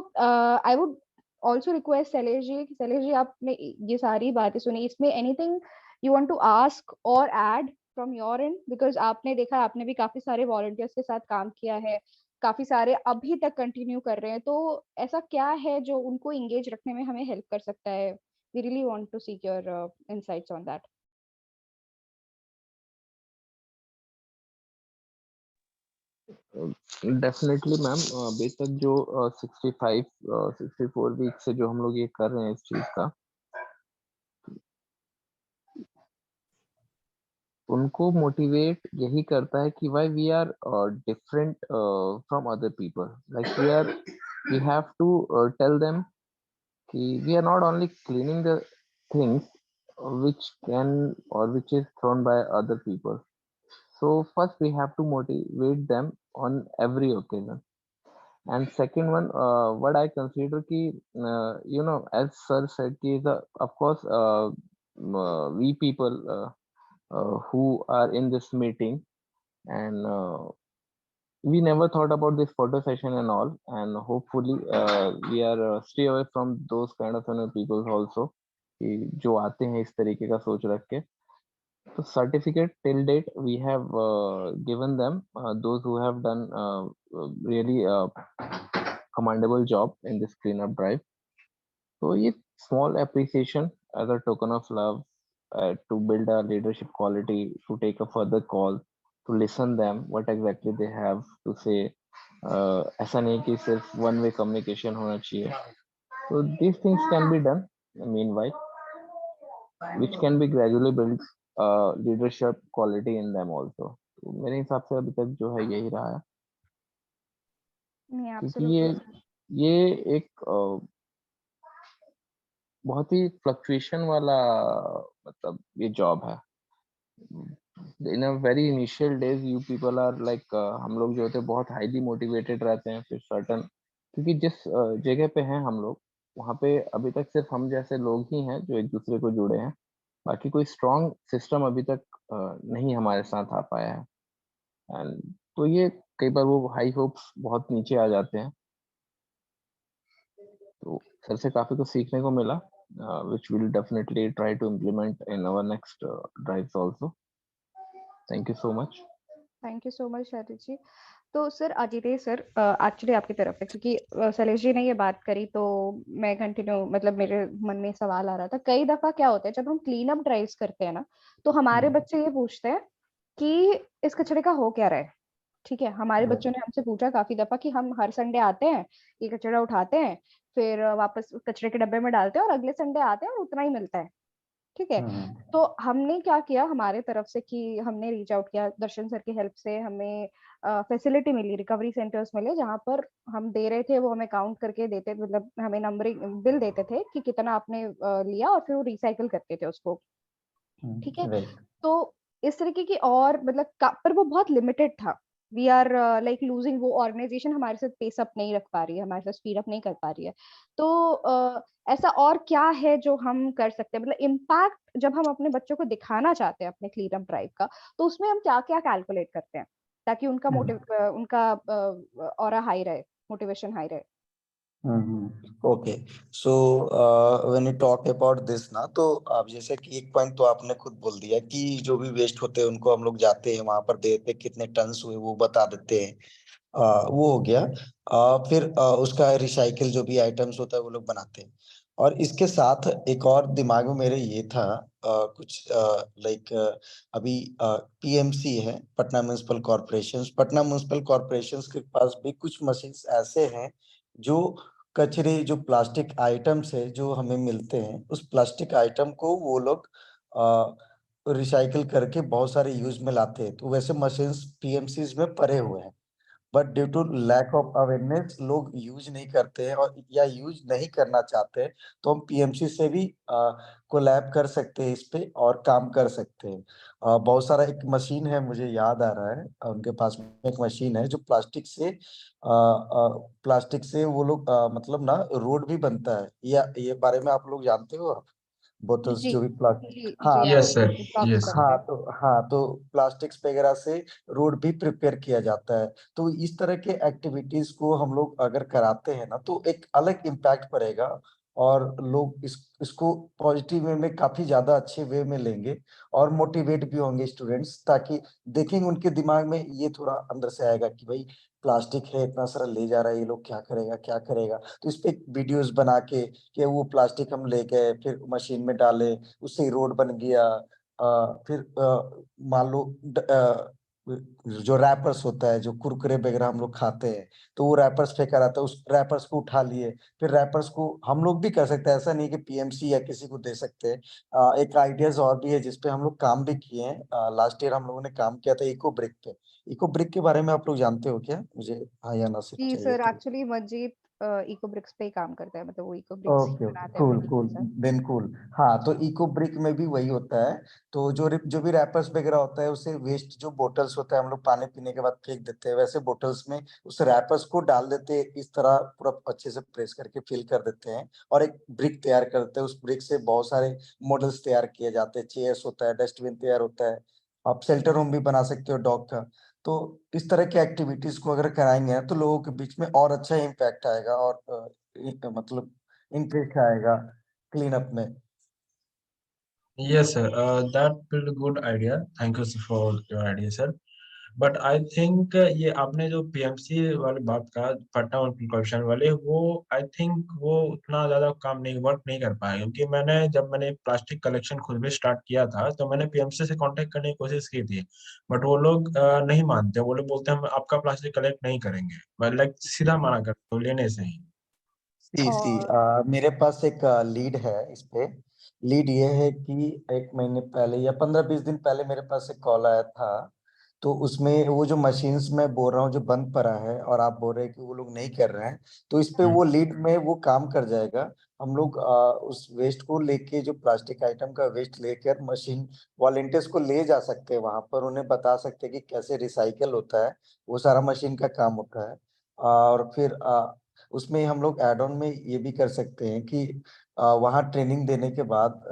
I would also request Shailesh ji, आपने ये सारी बातें सुनी, इसमें anything you want to ask or add from your end? Because आपने देखा, आपने भी काफी सारे volunteers के साथ काम किया है, काफी सारे अभी तक कंटिन्यू कर रहे हैं, तो ऐसा क्या है जो उनको एंगेज रखने में हमें हेल्प कर सकता है? We really want to seek your insights on that. Definitely ma'am, बेशक जो 65 64 वीक से जो हम लोग ये कर रहे हैं इस चीज का, उनको मोटिवेट यही करता है कि why we are different from other people, like we have to tell them कि we are not only cleaning the things which can or which is thrown by other people. So first we have to motivate them on every occasion. And second one, what I consider ki, as sir said ki the, of course, we people who are in this meeting, and we never thought about this photo session and all, and hopefully we are stay away from those kind of people also कि जो आते हैं इस तरीके का सोच रख के. तो certificate till date we have given them, those who have done really commendable job in this cleanup drive. So ये small appreciation as a token of love, to build a leadership quality, to take a further call, to listen them what exactly they have to say. ऐसा नहीं कि सिर्फ one way communication होना चाहिए. So these things can be done meanwhile, which can be gradually built leadership quality in them also. तो मेरे हिसाब से अभी तक जो है यही रहा है, नहीं, क्योंकि एब्सोल्युटली ये एक बहुत ही फ्लक्चुएशन वाला, मतलब ये जॉब है. In a very initial days you people are like, हम लोग जो होते हैं बहुत हाईली मोटिवेटेड रहते हैं, फिर सर्टन, क्योंकि जिस जगह पे हैं हम लोग, वहाँ पे अभी तक सिर्फ हम जैसे लोग ही हैं जो एक दूसरे को जुड़े हैं. बाकी कोई स्ट्रॉन्ग सिस्टम अभी तक नहीं हमारे साथ आ पाया है. एंड तो ये कई बार वो हाई होप्स बहुत नीचे आ जाते हैं. तो सर से काफी कुछ सीखने को मिला, which we'll definitely try to implement in our next drives also. Thank you so much. Thank you so much Sharid ji. तो सर अजितेश सर, एक्चुअली आपकी तरफ है, क्योंकि शैलेश जी ने ये बात करी तो मैं कंटिन्यू, मतलब मेरे मन में सवाल आ रहा था. कई दफा क्या होता है जब हम क्लीन अप ड्राइव्स करते हैं ना, तो हमारे बच्चे ये पूछते हैं कि इस कचरे का हो क्या रहा है. ठीक है, हमारे बच्चों ने हमसे पूछा काफी दफा कि हम हर संडे आते हैं, ये कचरा उठाते हैं, फिर वापस कचरे के डब्बे में डालते हैं और अगले संडे आते हैं और उतना ही मिलता है. ठीक है, तो हमने क्या किया हमारे तरफ से कि हमने रीच आउट किया, दर्शन सर की हेल्प से हमें फैसिलिटी मिली, रिकवरी सेंटर्स मिले जहाँ पर हम दे रहे थे, वो हमें काउंट करके देते, मतलब हमें नंबरिंग बिल देते थे कि कितना आपने लिया, और फिर वो रिसाइकल करते थे उसको. ठीक है, तो इस तरीके की और मतलब पर वो बहुत लिमिटेड था. वी आर लाइक लूजिंग, वो ऑर्गेनाइजेशन हमारे साथ पेस अप नहीं रख पा रही है, हमारे साथ स्पीड अप नहीं कर पा रही है. तो ऐसा और क्या है जो हम कर सकते हैं, मतलब इम्पैक्ट जब हम अपने बच्चों को दिखाना चाहते हैं अपने क्लीन अप ड्राइव का, तो उसमें हम क्या क्या कैलकुलेट करते हैं ताकि उनका उनका ऑरा हाई रहे, मोटिवेशन हाई रहे. Okay, so when you talk about this ना, तो आप जैसे कि एक पॉइंट तो आपने खुद बोल दिया कि जो भी वेस्ट होते हैं उनको हम लोग जाते हैं वहां पर देते हैं, कितने टन्स हुए वो बता देते हैं. वो हो गया. फिर उसका रिसाइकिल जो भी आइटम्स होता है वो लोग बनाते हैं. और इसके साथ एक और दिमाग में मेरे ये था, कुछ लाइक अभी पीएमसी है, Patna municipal corporation. Patna municipal corporation के पास भी कुछ मशीन्स ऐसे हैं जो कचरे, जो प्लास्टिक आइटम्स है जो हमें मिलते हैं, उस प्लास्टिक आइटम को वो लोग रिसाइकिल करके बहुत सारे यूज में लाते हैं. तो वैसे मशीन्स पीएमसीज में पड़े हुए हैं, but due to lack of awareness लोग यूज नहीं करते हैं, और या यूज नहीं करना चाहते हैं. तो हम पीएमसी से भी कोलैब कर सकते हैं इस पे और काम कर सकते हैं. बहुत सारा एक मशीन है, मुझे याद आ रहा है, उनके पास में एक मशीन है जो प्लास्टिक से वो लोग मतलब ना रोड भी बनता है. या ये बारे में आप लोग जानते हो आप, बोतल्स जी जो भी प्लास्टिक. जी हाँ जी, Yes, तो sir. आप Yes, sir. करते हैं. तो प्लास्टिक्स वगैरह से रोड भी प्रिपेयर किया जाता है. तो इस तरह के एक्टिविटीज को हम लोग अगर कराते हैं ना, तो एक अलग इम्पैक्ट पड़ेगा, और लोग इसको पॉजिटिव वे में काफी ज्यादा अच्छे वे में लेंगे, और मोटिवेट भी होंगे स्टूडेंट्स, ताकि देखेंगे उनके दिमाग में ये थोड़ा अंदर से आएगा कि भाई प्लास्टिक है, इतना सारा ले जा रहा है, ये लोग क्या करेगा क्या करेगा. तो इस पे वीडियोस बना के कि वो प्लास्टिक हम ले गए, फिर मशीन में डाले, उससे रोड बन गया. फिर मान लो जो रैपर्स होता है, जो कुरकुरे वगैरह हम लोग खाते हैं, तो वो रैपर्स फेंका रहता है, उस रैपर्स को उठा लिए, फिर रैपर्स को हम लोग भी कर सकते हैं, ऐसा नहीं कि पीएमसी या किसी को दे सकते हैं। एक आइडियाज और भी है जिसपे हम लोग काम भी किए हैं। लास्ट ईयर हम लोगों ने काम किया था इको ब्रिक पे। इको ब्रिक के बारे में आप लोग जानते हो क्या? मुझे हाँ या ना सिर्फ जी चाहिए सर, तो। एक्चुअली मंजीत इको ब्रिक्स पे ही काम करता है, मतलब वो इको ब्रिक्स ही ओके ओके, बनाते हैं कूल अपने टीम कूल, के साथ। Then cool. हाँ, तो इको ब्रिक में भी वही होता है। तो जो भी रैपर्स वगैरह होता है, उसे वेस्ट जो बोटल्स होता है, हम लोग पानी पीने के बाद फेंक देते हैं, वैसे बोटल्स में उस रैपर्स को डाल देते हैं, इस तरह पूरा अच्छे से प्रेस करके फिल कर देते हैं और एक ब्रिक तैयार करते हैं। उस ब्रिक से बहुत सारे मॉडल्स तैयार किए जाते हैं, चेयर्स होता है, डस्टबिन तैयार होता है, आप शेल्टर होम भी बना सकते हो डॉग का। तो इस तरह की एक्टिविटीज को अगर कराएंगे ना, तो लोगों के बीच में और अच्छा इम्पैक्ट आएगा और मतलब इंटरेस्ट आएगा क्लीन अप में। Yes, sir. That will a good idea. Thank you for your idea, sir. But I think ये आपने जो पीएमसी वाली बात कहा, पटना कॉर्पोरेशन वाले, वो आई थिंक वो उतना ज्यादा काम नहीं वर्क नहीं कर पाए, क्योंकि जब मैंने प्लास्टिक कलेक्शन खुद भी स्टार्ट किया था तो मैंने पीएमसी से कांटेक्ट करने की कोशिश की थी, बट वो लोग नहीं मानते। वो लोग बोलते हैं हम आपका प्लास्टिक कलेक्ट नहीं करेंगे, लाइक सीधा मना करते हो लेने से ही। और मेरे पास एक लीड है इस पे। लीड ये है कि 1 महीने पहले या 15-20 दिन पहले मेरे पास एक कॉल आया था। तो उसमें वो जो मशीन्स मैं बोल रहा हूँ जो बंद पड़ा है और आप बोल रहे हैं कि वो लोग नहीं कर रहे हैं, तो इस पे हम्म। वो लीड में वो काम कर जाएगा। हम लोग उस वेस्ट को लेके, जो प्लास्टिक आइटम का वेस्ट लेकर मशीन वॉलेंटियर्स को ले जा सकते हैं वहां पर, उन्हें बता सकते हैं कि कैसे रिसाइकल होता है, वो सारा मशीन का काम होता है। और फिर उसमें हम लोग एड ऑन में ये भी कर सकते हैं कि वहाँ ट्रेनिंग देने के बाद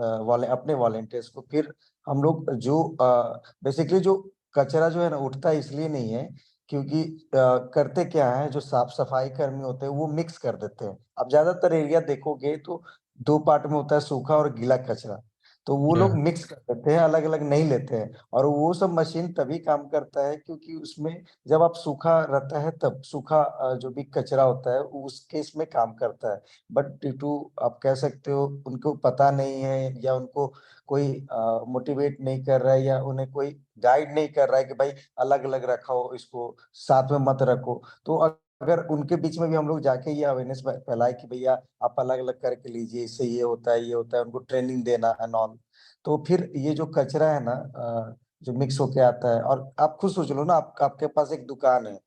अपने वॉलेंटियर्स को फिर हम लोग जो बेसिकली जो कचरा जो है ना उठता है इसलिए नहीं है, क्योंकि करते क्या है, जो साफ सफाई कर्मी होते हैं वो मिक्स कर देते हैं। अब ज्यादातर एरिया देखोगे तो 2 पार्ट में होता है, सूखा और गीला कचरा। तो वो लोग मिक्स कर देते हैं, अलग अलग नहीं लेते हैं। और वो सब मशीन तभी काम करता है क्योंकि उसमें जब आप सूखा रहता है तब सूखा जो भी कचरा होता है उसके इसमें काम करता है। बट ड्यू टू आप कह सकते हो उनको पता नहीं है, या उनको कोई मोटिवेट नहीं कर रहा है, या उन्हें कोई गाइड नहीं कर रहा है कि भाई अलग अलग रखो, इसको साथ में मत रखो। तो अगर उनके बीच में भी हम लोग जाके ये अवेयरनेस फैलाए कि भैया आप अलग अलग करके लीजिए, इससे ये होता है, ये होता है, उनको ट्रेनिंग देना एंड ऑल। तो फिर ये जो कचरा है ना जो मिक्स होके आता है, और आप खुद सोच लो ना, आपके पास एक दुकान है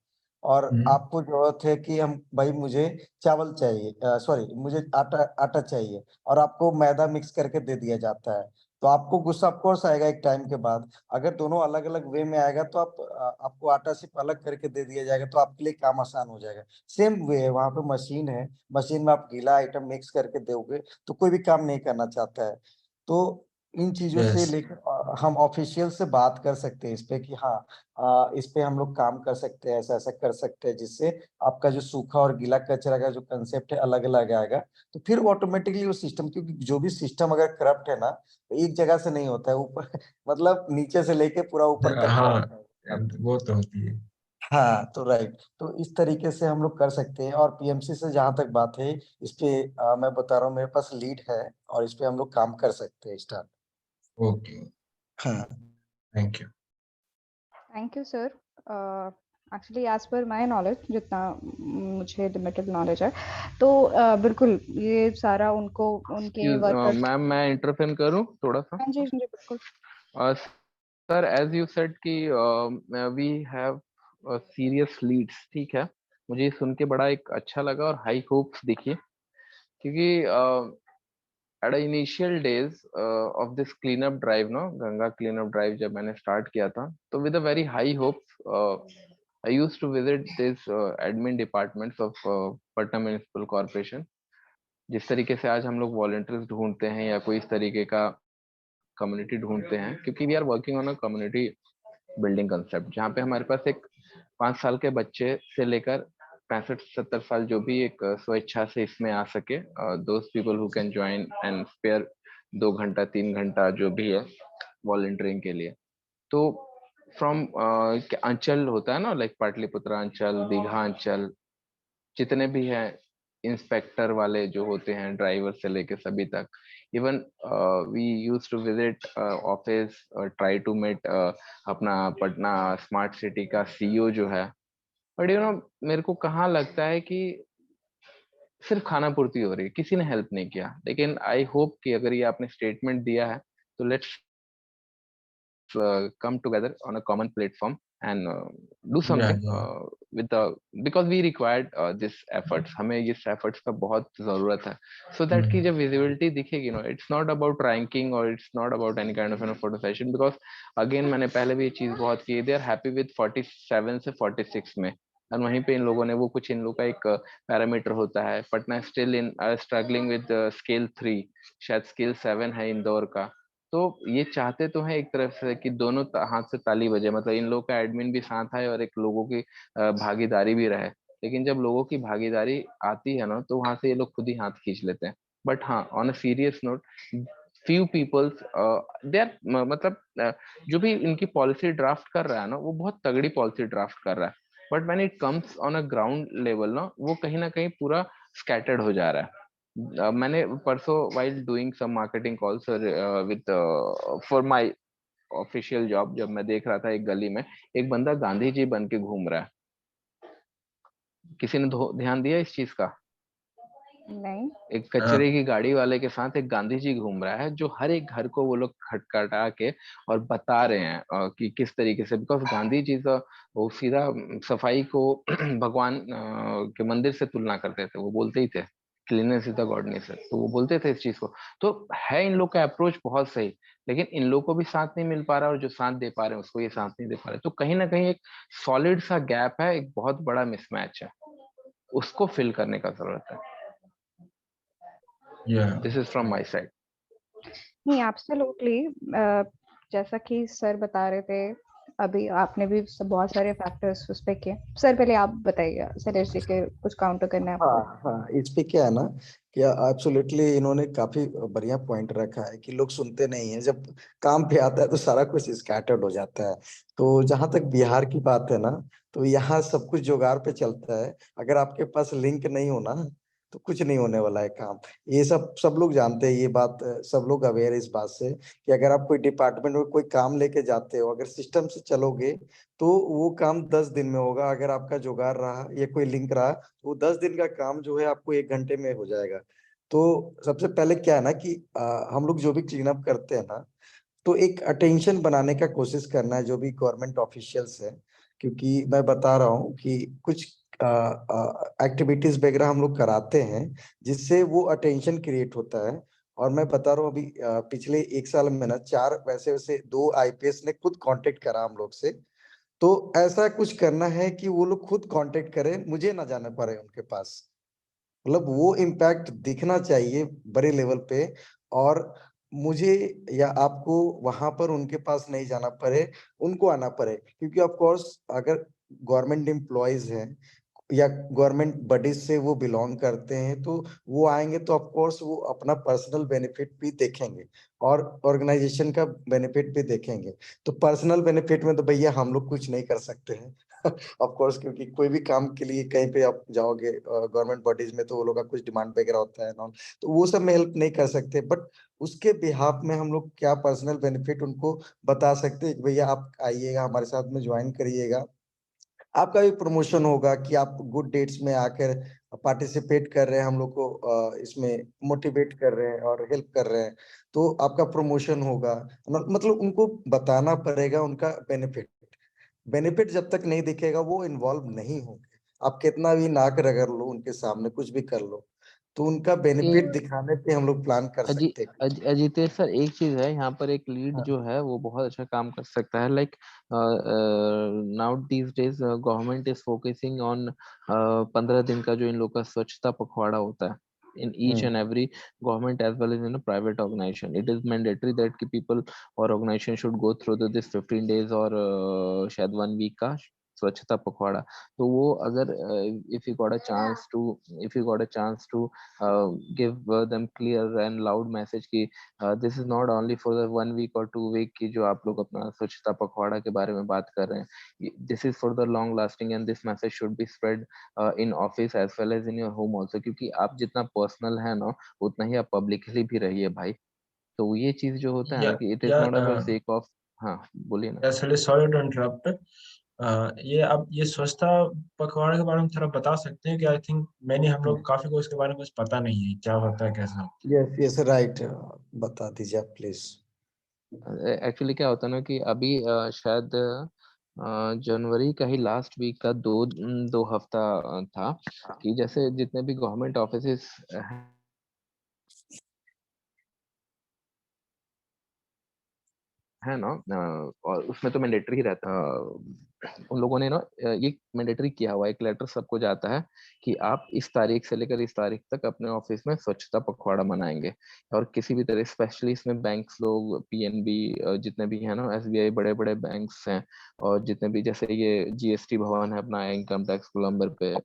और हम्म। आपको जरूरत है कि हम भाई मुझे चावल चाहिए, सॉरी मुझे आटा आटा चाहिए, और आपको मैदा मिक्स करके दे दिया जाता है। तो आपको गुस्सा ऑफ कोर्स आएगा एक टाइम के बाद। अगर दोनों अलग अलग वे में आएगा तो आपको आटा सिर्फ अलग करके दे दिया जाएगा, तो आपके लिए काम आसान हो जाएगा। सेम वे है, वहां पे मशीन है, मशीन में आप गीला आइटम मिक्स करके दोगे तो कोई भी काम नहीं करना चाहता है। तो इन चीजों से यस। लेकर हम ऑफिशियल से बात कर सकते हैं इस पे कि हाँ इस पे हम लोग काम कर सकते हैं, ऐसा ऐसा कर सकते हैं, जिससे आपका जो सूखा और गीला कचरा का जो कंसेप्ट है अलग अलग आएगा। तो फिर ऑटोमेटिकली वो सिस्टम, क्योंकि जो भी सिस्टम अगर करप्ट है ना, तो एक जगह से नहीं होता है, ऊपर मतलब नीचे से लेके पूरा ऊपर तक हाँ, जाता है। वो तो होती है। हाँ, तो राइट, तो इस तरीके से हम लोग कर सकते हैं। और पीएमसी से जहां तक बात है, इस पे मैं बता रहा हूँ मेरे पास लीड है और इस पे हम लोग काम कर सकते हैं स्टार्ट। ओके, हाँ। Thank you. Thank you sir. Actually as per my knowledge, जितना मुझे लिमिटेड नॉलेज है, तो बिल्कुल ये सारा उनको उनके वर्कर्स। मैम मैं इंटरफेयर करूं थोड़ा सा? हाँ जी, हाँ जी, बिल्कुल। सर एज यू सेड कि वी हैव सीरियस लीड्स, ठीक है। मुझे ये सुन के बड़ा एक अच्छा लगा और हाई होप्स देखिए, क्योंकि at initial days of this clean up drive, no Ganga clean up drive, जब मैंने स्टार्ट किया था तो with a very high hopes I used to visit this admin departments of Patna municipal corporation. जिस तरीके से आज हम लोग वॉलंटियर्स ढूंढते हैं या कोई इस तरीके का कम्युनिटी ढूंढते हैं, क्योंकि we are working on a community building concept, जहाँ पे हमारे पास एक 5 साल के बच्चे से लेकर 65-70 साल जो भी एक स्वेच्छा से इसमें आ सके, those people who can join and spare 2 घंटा 3 घंटा जो भी है वॉलंटियरिंग के लिए। तो फ्रॉम अंचल होता है ना, लाइक पाटलिपुत्रा अंचल, दीघा अंचल, जितने भी हैं इंस्पेक्टर वाले जो होते हैं, ड्राइवर से लेके सभी तक, even we use to visit office, try to met अपना पटना स्मार्ट सिटी का सीईओ जो है, बट मेरे को कहाँ लगता है कि सिर्फ खाना पूर्ति हो रही है, किसी ने हेल्प नहीं किया। लेकिन आई होप कि अगर ये आपने स्टेटमेंट दिया है तो let's come together on a common platform and do something with the, because we required this efforts, हमें इस efforts का बहुत जरूरत है, so that कि जब visibility दिखेगी, it's not about ranking or it's not about any kind of photo session, because again मैंने पहले भी ये चीज बहुत की, they are happy with 47 से 46 में, और वहीं पे इन लोगों ने वो कुछ, इन लोगों का एक पैरामीटर होता है, Patna still in struggling with scale 3, शायद स्केल 7 है इंदौर का। तो ये चाहते तो है एक तरफ से कि दोनों हाथ से ताली बजे, मतलब इन लोगों का एडमिन भी साथ आए और एक लोगों की भागीदारी भी रहे। लेकिन जब लोगों की भागीदारी आती है ना, तो वहां से ये लोग खुद ही हाथ खींच लेते हैं। बट हाँ, on a serious note, few peoples they are, मतलब जो भी इनकी पॉलिसी ड्राफ्ट कर रहा है ना, वो बहुत तगड़ी पॉलिसी ड्राफ्ट कर रहा है, but when it comes on a ground level ना, वो कहीं ना कहीं पूरा स्कैटर्ड हो जा रहा है। मैंने परसों while doing some marketing calls with for my official job, जब मैं देख रहा था एक गली में एक बंदा गांधी जी बन के घूम रहा है। किसी ने ध्यान दिया इस चीज का? नहीं। एक कचरे की गाड़ी वाले के साथ एक गांधी जी घूम रहा है, जो हर एक घर को वो लोग खटखटा के और बता रहे हैं कि किस तरीके से, बिकॉज गांधी जी का वो सीधा सफाई को भगवान के मंदिर से तुलना करते थे, वो बोलते ही थे क्लीननेस इज द गॉडनेस, तो वो बोलते थे इस चीज को। तो है इन लोग का अप्रोच बहुत सही, लेकिन इन लोग को भी साथ नहीं मिल पा रहा, और जो साथ दे पा रहे हैं उसको ये साथ नहीं दे पा रहे। तो कहीं ना कहीं एक सॉलिड सा गैप है, एक बहुत बड़ा मिसमैच है, उसको फिल करने का जरूरत है। This is from my side. नहीं, एब्सोल्युटली, जैसा कि सर बता रहे थे, अभी आपने भी बहुत सारे फैक्टर्स उस पे किए। सर पहले आप बताइए, शैलेश जी के कुछ काउंटर करना है आपको। हाँ, इस पे क्या है ना कि एब्सोल्युटली इन्होंने काफी बढ़िया पॉइंट रखा है कि लोग सुनते नहीं है, जब काम पे आता है तो सारा कुछ स्कैटर्ड हो जाता है। तो जहां तक बिहार की बात है ना, तो यहाँ सब कुछ जुगाड़ पे चलता है। अगर आपके पास लिंक नहीं हो ना, तो कुछ नहीं होने वाला है काम। ये सब लोग जानते हैं ये बात, सब लोग अवेयर है इस बात से कि अगर आप कोई डिपार्टमेंट में कोई काम लेके जाते हो, अगर सिस्टम से चलोगे तो वो काम 10 दिन में होगा। अगर आपका जुगाड़ रहा या कोई लिंक रहा, तो वो 10 दिन का काम जो है आपको 1 घंटे में हो जाएगा। तो सबसे पहले क्या है ना कि हम लोग जो भी क्लीन अप करते हैं ना, तो एक अटेंशन बनाने का कोशिश करना है जो भी गवर्नमेंट ऑफिशियल्स है। क्योंकि मैं बता रहा हूँ कि कुछ एक्टिविटीज वगैरह हम लोग कराते हैं जिससे वो अटेंशन क्रिएट होता है। और मैं बता रहा हूँ अभी पिछले 1 साल में ना 4 वैसे वैसे 2 आईपीएस ने खुद कांटेक्ट करा हम लोग से। तो ऐसा कुछ करना है कि वो लोग खुद कांटेक्ट करें, मुझे ना जाना पड़े उनके पास। मतलब वो इम्पैक्ट दिखना चाहिए बड़े लेवल पे, और मुझे या आपको वहां पर उनके पास नहीं जाना पड़े, उनको आना पड़े। क्योंकि ऑफ कोर्स अगर गवर्नमेंट एम्प्लॉयज हैं या गवर्नमेंट बॉडीज से वो बिलोंग करते हैं, तो वो आएंगे तो ऑफ कोर्स वो अपना पर्सनल बेनिफिट भी देखेंगे और ऑर्गेनाइजेशन का बेनिफिट भी देखेंगे। तो पर्सनल बेनिफिट में तो भैया हम लोग कुछ नहीं कर सकते हैं ऑफ कोर्स, क्योंकि कोई भी काम के लिए कहीं पे आप जाओगे गवर्नमेंट बॉडीज में, तो वो लोग का कुछ डिमांड वगैरह होता है ना, तो वो सब में हेल्प नहीं कर सकते। बट उसके बिहाफ में हम लोग क्या पर्सनल बेनिफिट उनको बता सकते हैं कि भैया आप आइएगा हमारे साथ में ज्वाइन करिएगा, आपका भी प्रमोशन होगा कि आप गुड डेट्स में आकर पार्टिसिपेट कर रहे हैं, हम लोग को इसमें मोटिवेट कर रहे हैं और हेल्प कर रहे हैं, तो आपका प्रमोशन होगा। मतलब उनको बताना पड़ेगा उनका बेनिफिट। बेनिफिट जब तक नहीं दिखेगा वो इन्वॉल्व नहीं होंगे। आप कितना भी नाक रगड़ लो उनके सामने, कुछ भी कर लो, तो उनका बेनिफिट दिखाने पे हम लोग प्लान कर सकते हैं कुछ। अजितेश सर, एक चीज है यहाँ पर, एक लीड हाँ। जो है वो बहुत अच्छा काम कर सकता है। Like now these days government is focusing on 15 दिन का जो इन लोग का स्वच्छता पखवाड़ा होता है in each and every government as well as in a private organization. It is mandatory that people or organization should go through this 15 days or शायद 1 week का स्वच्छता पखवाड़ा, तो वो अगर if you got a chance to give them clear and loud message कि this is not only for the 1 week or 2 week की जो आप लोग अपना स्वच्छता पखवाड़ा के बारे में बात कर रहे हैं, this is for the long lasting and this message should be spread in office as well as in your home also, क्योंकि आप जितना पर्सनल है ना उतना ही आप पब्लिकली भी रहिए भाई। तो ये चीज जो होता है ना या कि इट इज या नॉट फॉर सेक ऑफ। हाँ बोलिए ना। Sorry to interrupt. ये आप ये स्वच्छता पखवाड़े के बारे में थोड़ा बता सकते हैं कि आई थिंक मैंने हम लोग काफी को इसके बारे में कुछ पता नहीं है क्या होता है कैसा होता है। यस यस राइट, बता दीजिए आप प्लीज। एक्चुअली क्या होता है ना कि अभी शायद जनवरी का ही लास्ट वीक का दो हफ्ता था कि जैसे जितने भी गवर्नमेंट ऑफिसेस है ना, और उसमें तो मैंडेटरी रहता है। उन लोगों ने ना ये मैंडेटरी किया हुआ एक लेटर सबको जाता है कि आप इस तारीख से लेकर इस तारीख तक अपने ऑफिस में स्वच्छता पखवाड़ा मनाएंगे। और किसी भी तरह स्पेशली इसमें बैंक्स लोग, पीएनबी, जितने भी है ना, एसबीआई, बड़े बड़े बैंक्स हैं, और जितने भी जैसे ये जीएसटी भवन है अपना, इनकम टैक्स कोलंबर पे,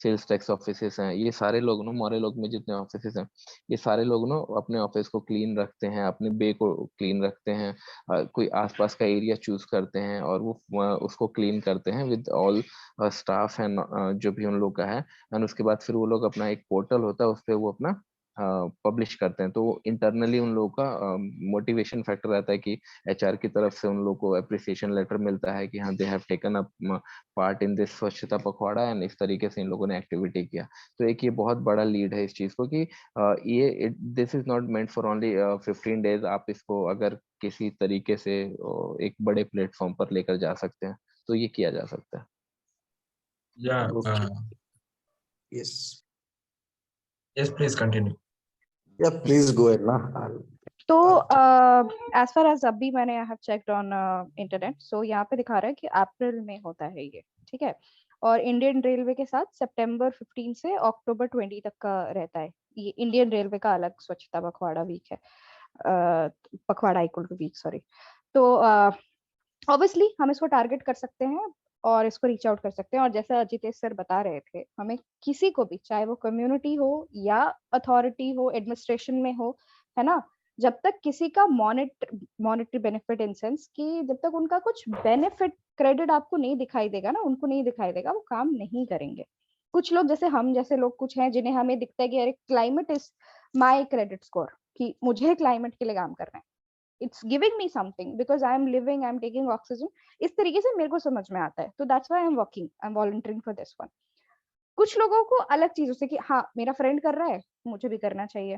सेल्स टैक्स ऑफिसेस हैं, ये सारे लोग ना, मोरे लोग में जितने ऑफिसेस हैं, ये सारे लोग ना अपने ऑफिस को क्लीन रखते हैं, अपने बे को क्लीन रखते हैं, कोई आसपास का एरिया चूज करते हैं और वो उसको क्लीन करते हैं विद ऑल स्टाफ एंड जो भी उन लोग का है। एंड उसके बाद फिर वो लोग अपना एक पोर्टल होता है उस पर वो अपना पब्लिश करते हैं। तो इंटरनली उन लोगों का मोटिवेशन फैक्टर रहता है कि एचआर की तरफ से उन लोगों को अप्रिसिएशन लेटर मिलता है कि हाँ they have taken up part in this स्वच्छता पखवाड़ा एंड इस तरीके से इन लोगों ने एक्टिविटी किया। तो एक ये बहुत बड़ा लीड है इस चीज को कि ये this is not meant for only 15 days. आप इसको अगर किसी तरीके से एक बड़े प्लेटफॉर्म पर लेकर जा सकते हैं तो ये किया जा सकता है। या यस यस प्लीज कंटिन्यू। या प्लीज गो अहेड ना। तो एज फार एज अभी मैंने I have checked on internet, so यहाँ पे दिखा रहा है कि अप्रैल में होता है ये, ठीक है। और इंडियन रेलवे के साथ सितंबर 15 से अक्टूबर 20 तक का रहता है। ये इंडियन रेलवे का अलग स्वच्छता पखवाड़ा वीक है, पखवाड़ा इक्वल टू वीक, सॉरी। तो ऑब्वियसली हम इसको टारगेट कर सकते हैं और इसको रीच आउट कर सकते हैं। और जैसा अजितेश सर बता रहे थे, हमें किसी को भी, चाहे वो कम्युनिटी हो या अथॉरिटी हो, एडमिनिस्ट्रेशन में हो, है ना, जब तक किसी का मॉनेटरी बेनिफिट इन सेंस कि जब तक उनका कुछ बेनिफिट क्रेडिट आपको नहीं दिखाई देगा ना, उनको नहीं दिखाई देगा, वो काम नहीं करेंगे। कुछ लोग जैसे हम जैसे लोग कुछ हैं जिन्हें हमें दिखता है कि अरे climate is my credit score, कि मुझे क्लाइमेट के लिए काम करना है, it's giving me something because I am living, I am taking oxygen, इस तरीके से मेरे को समझ में आता है। तो that's why I am working, I am volunteering for this one। कुछ लोगों को अलग चीजों से कि हाँ मेरा फ्रेंड कर रहा है मुझे भी करना चाहिए,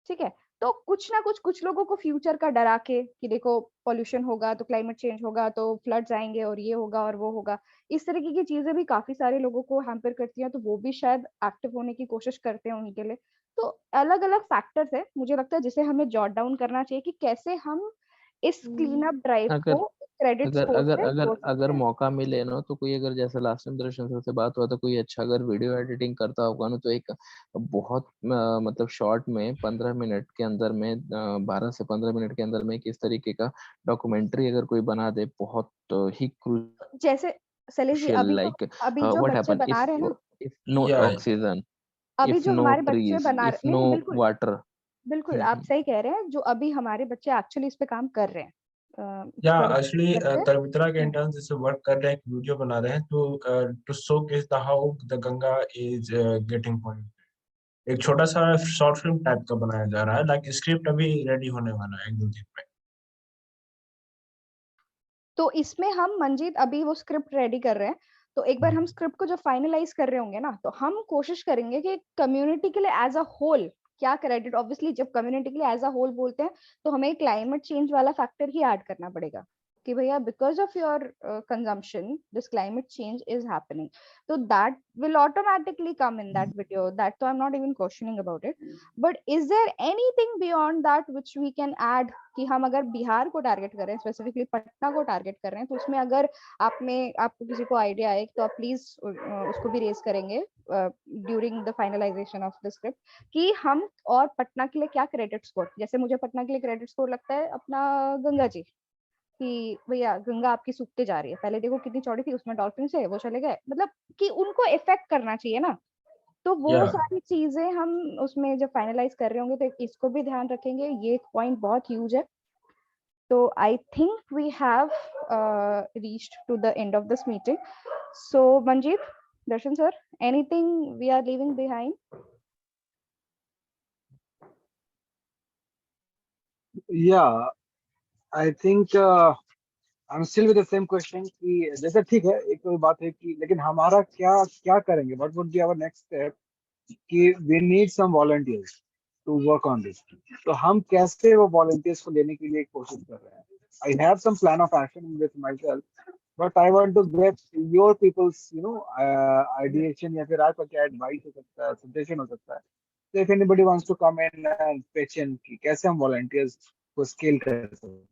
ठीक है। तो कुछ ना कुछ लोगों को फ्यूचर का डरा के कि देखो पॉल्यूशन होगा तो क्लाइमेट चेंज होगा तो फ्लड्स आएंगे और ये होगा और वो होगा, इस तरीके की चीजें भी काफी सारे लोगों को हैम्पर करती हैं। तो वो भी शायद एक्टिव होने की कोशिश करते हैं उनके लिए। तो अलग अलग फैक्टर्स है, मुझे लगता है जिसे हमें जॉट डाउन करना चाहिए कि कैसे हम इस क्लीन अप ड्राइव अगर को क्रेडिट अगर स्कोर अगर से अगर जोड़ सकते अगर हैं। मौका मिले ना तो कोई, अगर जैसे लास्ट टाइम दर्शन सर से बात हुआ तो कोई अच्छा अगर वीडियो एडिटिंग करता होगा ना तो एक बहुत मतलब शॉर्ट में 15 मिनट के अंदर में 12 से 15 मिनट के अंदर में किस तरीके का डॉक्यूमेंट्री अगर कोई बना दे, बहुत ही जैसे सलील जी क्रूशियल, लाइक अभी जो व्हाट बच्चे हैपन बना रहे हैं ना, if no या oxygen, अभी if जो no हमारे बच्चे trees, बना if रहे, नहीं no नहीं बिल्कुल water। बिल्कुल आप सही कह रहे हैं, जो अभी हमारे बच्चे एक्चुअली इस पे काम कर रहे हैं, या पर एक्चुअली बच्चे तरमित्रा के इंटर्न जैसे वर्क कर रहे हैं, एक वीडियो बना रहे हैं to showcase the how the Ganga is getting polluted. एक छोटा सा शॉर्ट फिल्म टाइप का बनाया जा रहा है, लाइक स्क्रिप्ट अभी रेडी होने वाला है 1-2 दिन में। तो इसमें हम मंजीत अभी वो स्क्रिप्ट रेडी कर रहे हैं। तो एक बार हम स्क्रिप्ट को जो फाइनलाइज कर रहे होंगे ना, तो हम कोशिश करेंगे कि कम्युनिटी के लिए एज अ होल क्या क्रेडिट, ऑब्वियसली जब कम्युनिटी के लिए एज अ होल बोलते हैं तो हमें क्लाइमेट चेंज वाला फैक्टर ही ऐड करना पड़ेगा कि भैया because of your consumption this climate change is happening. तो that will automatically come in that video, that तो I am not even questioning about it. But is there anything beyond that which we can add कि हम अगर बिहार को टारगेट कर रहे हैं, स्पेसिफिकली पटना को टारगेट कर रहे हैं, तो उसमें अगर आपको किसी को आइडिया आए तो आप प्लीज उसको भी रेज करेंगे during the finalisation of the script कि हम और पटना के लिए क्या क्रेडिट स्कोर, जैसे मुझे पटना के लिए क्रेडिट स्कोर लगता है अपना गंगा जी, कि भैया गंगा आपकी सूखते जा रही है, पहले देखो कितनी चौड़ी थी, उसमें डॉल्फिन है, वो चले गए, मतलब कि उनको इफेक्ट करना चाहिए ना। तो वो Yeah. सारी चीजें हम उसमें जब फाइनलाइज कर रहे होंगे तो इसको भी ध्यान रखेंगे, ये एक पॉइंट बहुत ह्यूज है। तो I think we have reached to the end of this meeting. So Manjeet, Darshan sir, anything we are leaving behind? Yeah, I think I'm still with the same question कि जैसे ठीक है, एक तो बात है कि लेकिन हमारा क्या क्या करेंगे, what would be our next step कि we need some volunteers to work on this. तो हम कैसे वो volunteers को लेने के लिए कोशिश कर रहे हैं. I have some plan of action with myself, but I want to get your people's ideation या फिर आपका क्या advice हो सकता है, suggestion हो सकता है. So if anybody wants to come in and pitch in कि कैसे हम volunteers को scale कर सकते हैं.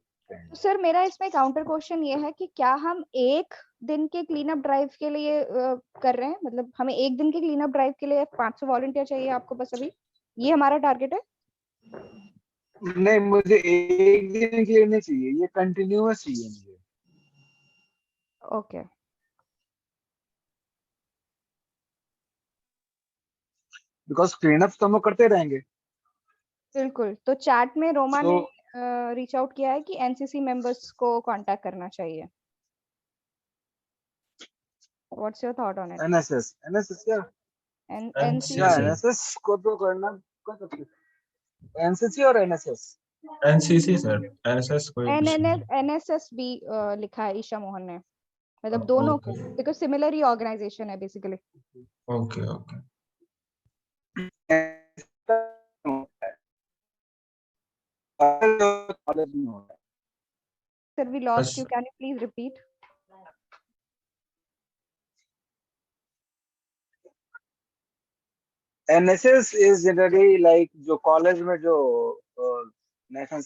सर मेरा इसमें काउंटर क्वेश्चन ये है कि क्या हम एक दिन के क्लीन अप ड्राइव के लिए कर रहे हैं, मतलब हमें एक दिन के क्लीन अप ड्राइव के लिए 500 वॉलंटियर चाहिए आपको बस, अभी ये हमारा टारगेट है? नहीं, मुझे एक दिन के लिए नहीं चाहिए, ये कंटिन्यूअस चाहिए मुझे. ओके, बिकॉज क्लीन अप तो हम लोग करते रहेंगे. बिल्कुल। तो चैट में रोमा So- ने रीच आउट किया है कि एनसीसी मेंबर्स को कांटेक्ट करना चाहिए। What's your thought on it? NSS क्या? एनसीसी या NCC. एनएसएस को तो करना कर सकते हैं. एनसीसी और एनएसएस. NCC सर, NSS कोई इशू नहीं. एनएसएस भी लिखा है ईशा मोहन ने, मतलब दोनों को, Okay. बिकॉज़ सिमिलर ही ऑर्गेनाइजेशन है बेसिकली। Okay, okay. कॉलेज में होता है. सर वी लॉस्ट बस you, can you please repeat? NSS is generally like जो कॉलेज में जो नेशनल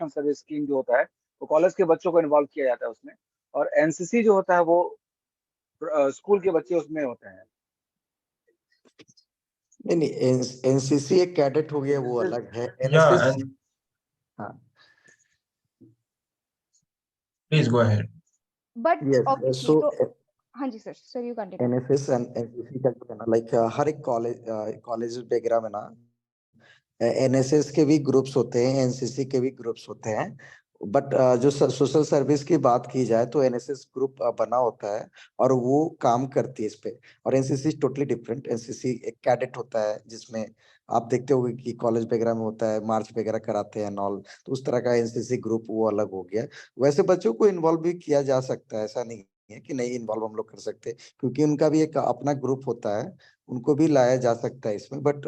सर्विस स्कीम जो होता है, वो कॉलेज के बच्चों को इन्वॉल्व किया जाता है उसमें. और एनसीसी जो होता है वो स्कूल के बच्चे उसमें होते हैं. नहीं, एनसीसी एक कैडेट हो गया, वो अलग है. yeah, एनएसएस, and हाँ, please go ahead. But yes. Obviously so तो हाँ जी sir, sir you continue. NSS and NCC का जो है ना, लाइक हर एक कॉलेज वगैरह में ना एनएसएस के भी ग्रुप्स होते हैं, एनसीसी के भी ग्रुप्स होते हैं. बट जो सोशल सर्विस की बात की जाए तो एनएसएस ग्रुप बना होता है और वो काम करती है इस पे. और एनसीसी टोटली डिफरेंट. एनसीसी एक कैडेट होता है जिसमें आप देखते होंगे कि कॉलेज वगैरह में होता है, मार्च वगैरह कराते हैं ऑल. तो उस तरह का एनसीसी ग्रुप वो अलग हो गया. वैसे बच्चों को इन्वॉल्व भी किया जा सकता है, ऐसा नहीं है कि नहीं इन्वॉल्व हम लोग कर सकते, क्योंकि उनका भी एक अपना ग्रुप होता है, उनको भी लाया जा सकता है इसमें. बट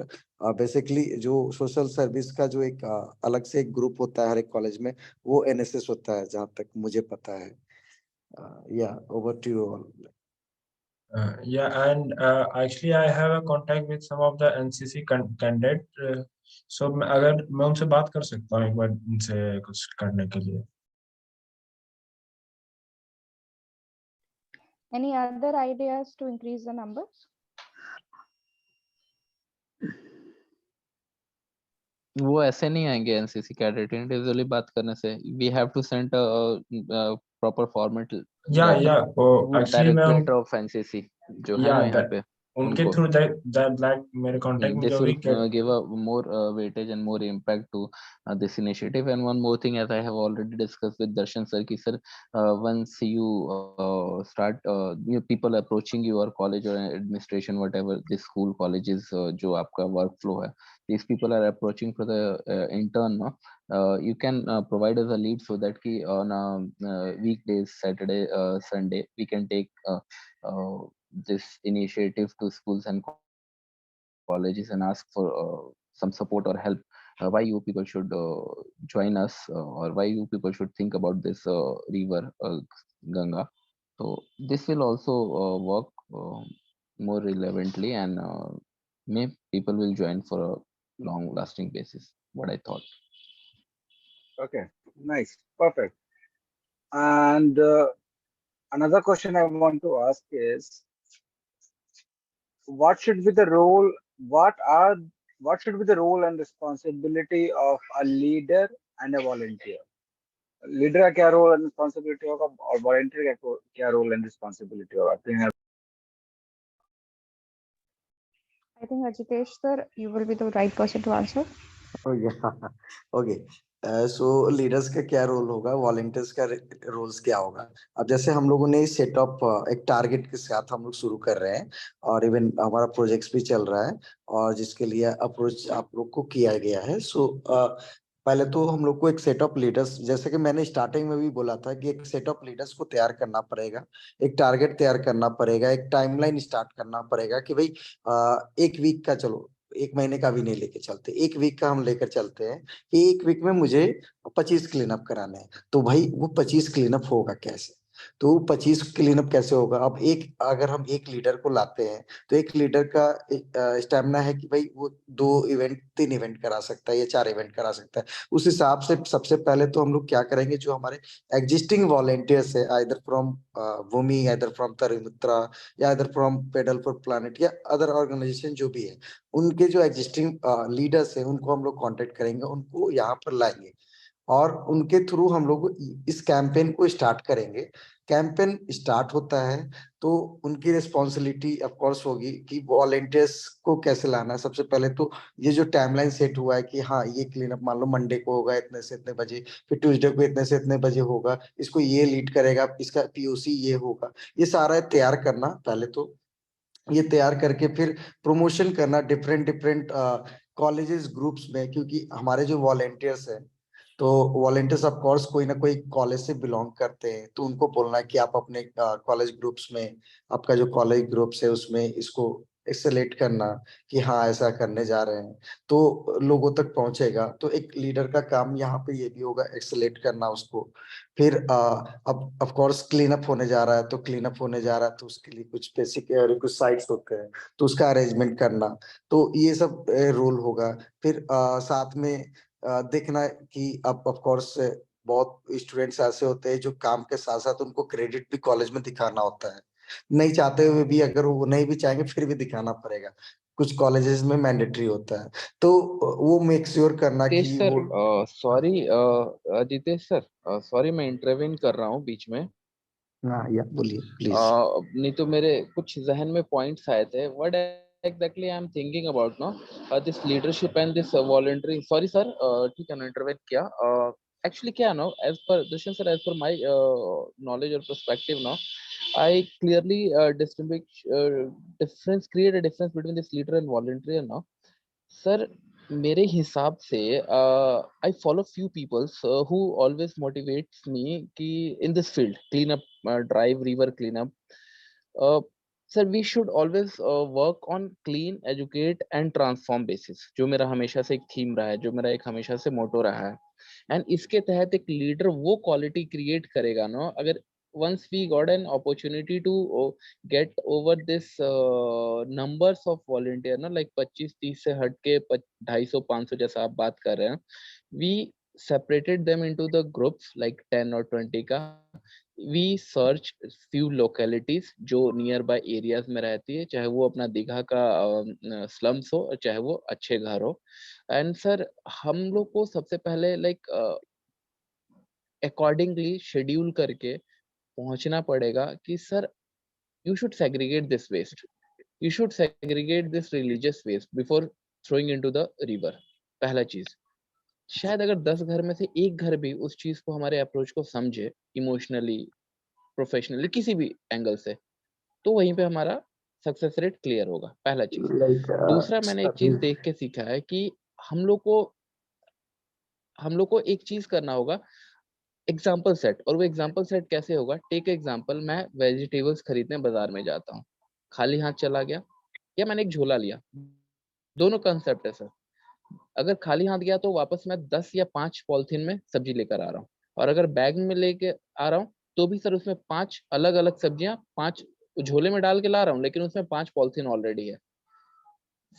बेसिकली जो सोशल सर्विस का जो एक अलग से एक ग्रुप होता है हर एक कॉलेज में, वो एनएसएस होता है जहां तक मुझे पता है. Yeah over to you all. Yeah, and actually I have a contact with some of the NCC candidate. So अगर मैं उनसे बात कर सकता हूँ एक बार उनसे कुछ करने के लिए. Any other ideas to increase the numbers? वो ऐसे नहीं आएंगे एनसीसी कैडेट इंडिविजुअली बात करने से. We have to send proper format. Yeah, वो actually मैं डायरेक्टर ऑफ एनसीसी जो है ना यहाँ पे, उनके उनको थ्रू that मेरे कांटेक्ट में this जो will भी give a more weightage and more impact to this initiative. And one more thing, as I have already discussed with Darshan sir, ki sir, once you start new people approaching your college or administration, whatever this school colleges जो आपका workflow है, these people are approaching for the intern, no? You can provide us a lead so that ki on weekdays, Saturday, Sunday, we can take this initiative to schools and colleges and ask for some support or help, why you people should join us, or why you people should think about this river Ganga. So this will also work more relevantly, and may people will join for a long lasting basis, what I thought. Okay, nice, perfect. And another question I want to ask is, what should be the role? What should be the role and responsibility of a leader and a volunteer? Leader का क्या रोल एंड रिस्पॉन्सिबिलिटी होगा और वॉलंटियर का क्या रोल एंड रिस्पॉन्सिबिलिटी होगा? I think Ajitesh sir, you will be the right person to answer. Okay so leaders का क्या रोल होगा, वॉलंटियर्स का रोल्स क्या होगा? अब जैसे हम लोगों ने सेटअप एक टारगेट के साथ हम लोग शुरू कर रहे हैं और इवन हमारा प्रोजेक्ट्स भी चल रहा है और जिसके लिए अप्रोच आप लोग को किया गया है। सो पहले तो हम लोग को एक सेट ऑफ लीडर्स, जैसे कि मैंने स्टार्टिंग में भी बोला था कि एक सेट ऑफ लीडर्स को तैयार करना पड़ेगा, एक टारगेट तैयार करना पड़ेगा, एक टाइमलाइन स्टार्ट करना पड़ेगा कि भाई एक वीक का, चलो एक महीने का भी नहीं लेके चलते, एक वीक का हम लेकर चलते हैं कि एक वीक में मुझे 25 क्लीन अप कराने हैं। तो भाई वो 25 क्लीन अप होगा कैसे? तो 25 क्लीन अप कैसे होगा? अब एक, अगर हम एक लीडर को लाते हैं तो एक लीडर का स्टेमिना है कि भाई वो 2 इवेंट 3 इवेंट करा सकता है या 4 इवेंट करा सकता है। उस हिसाब से सबसे पहले तो हम लोग क्या करेंगे, जो हमारे एग्जिस्टिंग वॉलेंटियर्स है, either from Bhumi, either from Tarumitra या other from pedal for planet या अदर ऑर्गेनाइजेशन जो भी है, उनके जो एग्जिस्टिंग लीडर्स हैं उनको हम लोग कांटेक्ट करेंगे, उनको यहाँ पर लाएंगे और उनके थ्रू हम लोग इस कैंपेन को स्टार्ट करेंगे। कैंपेन स्टार्ट होता है तो उनकी रिस्पॉन्सिबिलिटी ऑफ कोर्स होगी कि वॉलेंटियर्स को कैसे लाना है। सबसे पहले तो ये जो टाइमलाइन सेट हुआ है कि हाँ ये क्लीन अप मान लो मंडे को होगा इतने से इतने बजे, फिर ट्यूसडे को इतने से इतने बजे होगा, इसको ये लीड करेगा, इसका पीओसी ये होगा, ये सारा तैयार करना पहले तो। ये तैयार करके फिर प्रमोशन करना डिफरेंट डिफरेंट कॉलेजेस ग्रुप्स में, क्योंकि हमारे जो वॉलेंटियर्स हैं तो वॉलेंटियर्स ऑफ कोर्स कोई ना कोई कॉलेज से बिलोंग करते हैं, तो उनको बोलना है कि आप अपने कॉलेज ग्रुप्स में, आपका जो कॉलेज ग्रुप्स है उसमें इसको एक्सेलेट करना कि हाँ ऐसा करने जा रहे हैं, तो लोगों तक पहुंचेगा। तो एक लीडर का काम यहाँ पे ये भी होगा, एक्सेलेट करना उसको। फिर अब ऑफ कोर्स क्लीन अप होने जा रहा है, तो क्लीन अप होने जा रहा है तो उसके लिए कुछ बेसिक कुछ साइट्स होते हैं, तो उसका अरेंजमेंट करना, तो ये सब रोल होगा। फिर साथ में देखना कि अब ऑफ कोर्स बहुत स्टूडेंट्स ऐसे होते हैं जो काम के साथ साथ उनको क्रेडिट भी कॉलेज में दिखाना होता है, नहीं चाहते हुए भी, अगर वो नहीं भी चाहेंगे फिर भी दिखाना पड़ेगा, कुछ कॉलेजेस में मैंडेटरी होता है। तो वो मेक श्योर करना जितेश कि सर, वो सॉरी जितेश सर, सॉरी मैं इंटरवेन कर रहा हूँ बीच में। हाँ या बोलिए प्लीज। नहीं तो मेरे कुछ जहन में पॉइंट्स आए थे। What exactly I am thinking about no this leadership and this voluntary. Sorry sir, ठीक है ना, इंटरवेन किया। एक्चुअली क्या no, as per Darshan sir, as per my knowledge और perspective no, I clearly distinguish difference, create a difference between this leader and volunteer now. Sir, मेरे हिसाब से I follow few people who always motivates me कि in this field, clean up drive, river clean up. Sir, we should always work on clean, educate and transform basis, जो मेरा हमेशा से एक थीम रहा है, जो मेरा एक हमेशा से मोटो रहा है। एंड इसके तहत एक लीडर वो क्वालिटी क्रिएट करेगा ना, अगर once we got an opportunity to get over this numbers of volunteer ना, like 25-30 से हट के 250-500 जैसा आप बात कर रहे हैं, we separated them into the groups like 10 or 20 का। we search few localities जो नियर बाय एरियाज में रहती है, चाहे वो अपना दीघा का स्लम्स हो, चाहे वो अच्छे घर हो। एंड सर, हम लोग को सबसे पहले लाइक अकॉर्डिंगली शेड्यूल करके पहुंचना पड़ेगा कि sir you should segregate this waste, you should segregate this religious waste before throwing into the river। पहला चीज, शायद अगर 10 घर में से एक घर भी उस चीज को, हमारे अप्रोच को समझे इमोशनली, प्रोफेशनली, किसी भी एंगल से, तो वहीं पे हमारा सक्सेस रेट क्लियर होगा। पहला चीज। लाइक दूसरा, मैंने एक चीज देख के सीखा है कि हम लोग को एक चीज करना होगा, एग्जाम्पल सेट। और वो एग्जाम्पल सेट कैसे होगा? टेक एग्जाम्पल, मैं वेजिटेबल्स खरीदने बाजार में जाता हूँ, खाली हाथ चला गया या मैंने एक झोला लिया, दोनों कंसेप्ट है सर। अगर खाली हाथ गया तो वापस मैं 10 या 5 पॉलिथीन में सब्जी लेकर आ रहा हूँ, और अगर बैग में लेके आ रहा हूँ तो भी सर उसमें 5 अलग अलग सब्जियां 5 झोले में डाल के ला रहा हूँ, लेकिन उसमें 5 पॉलिथीन ऑलरेडी है।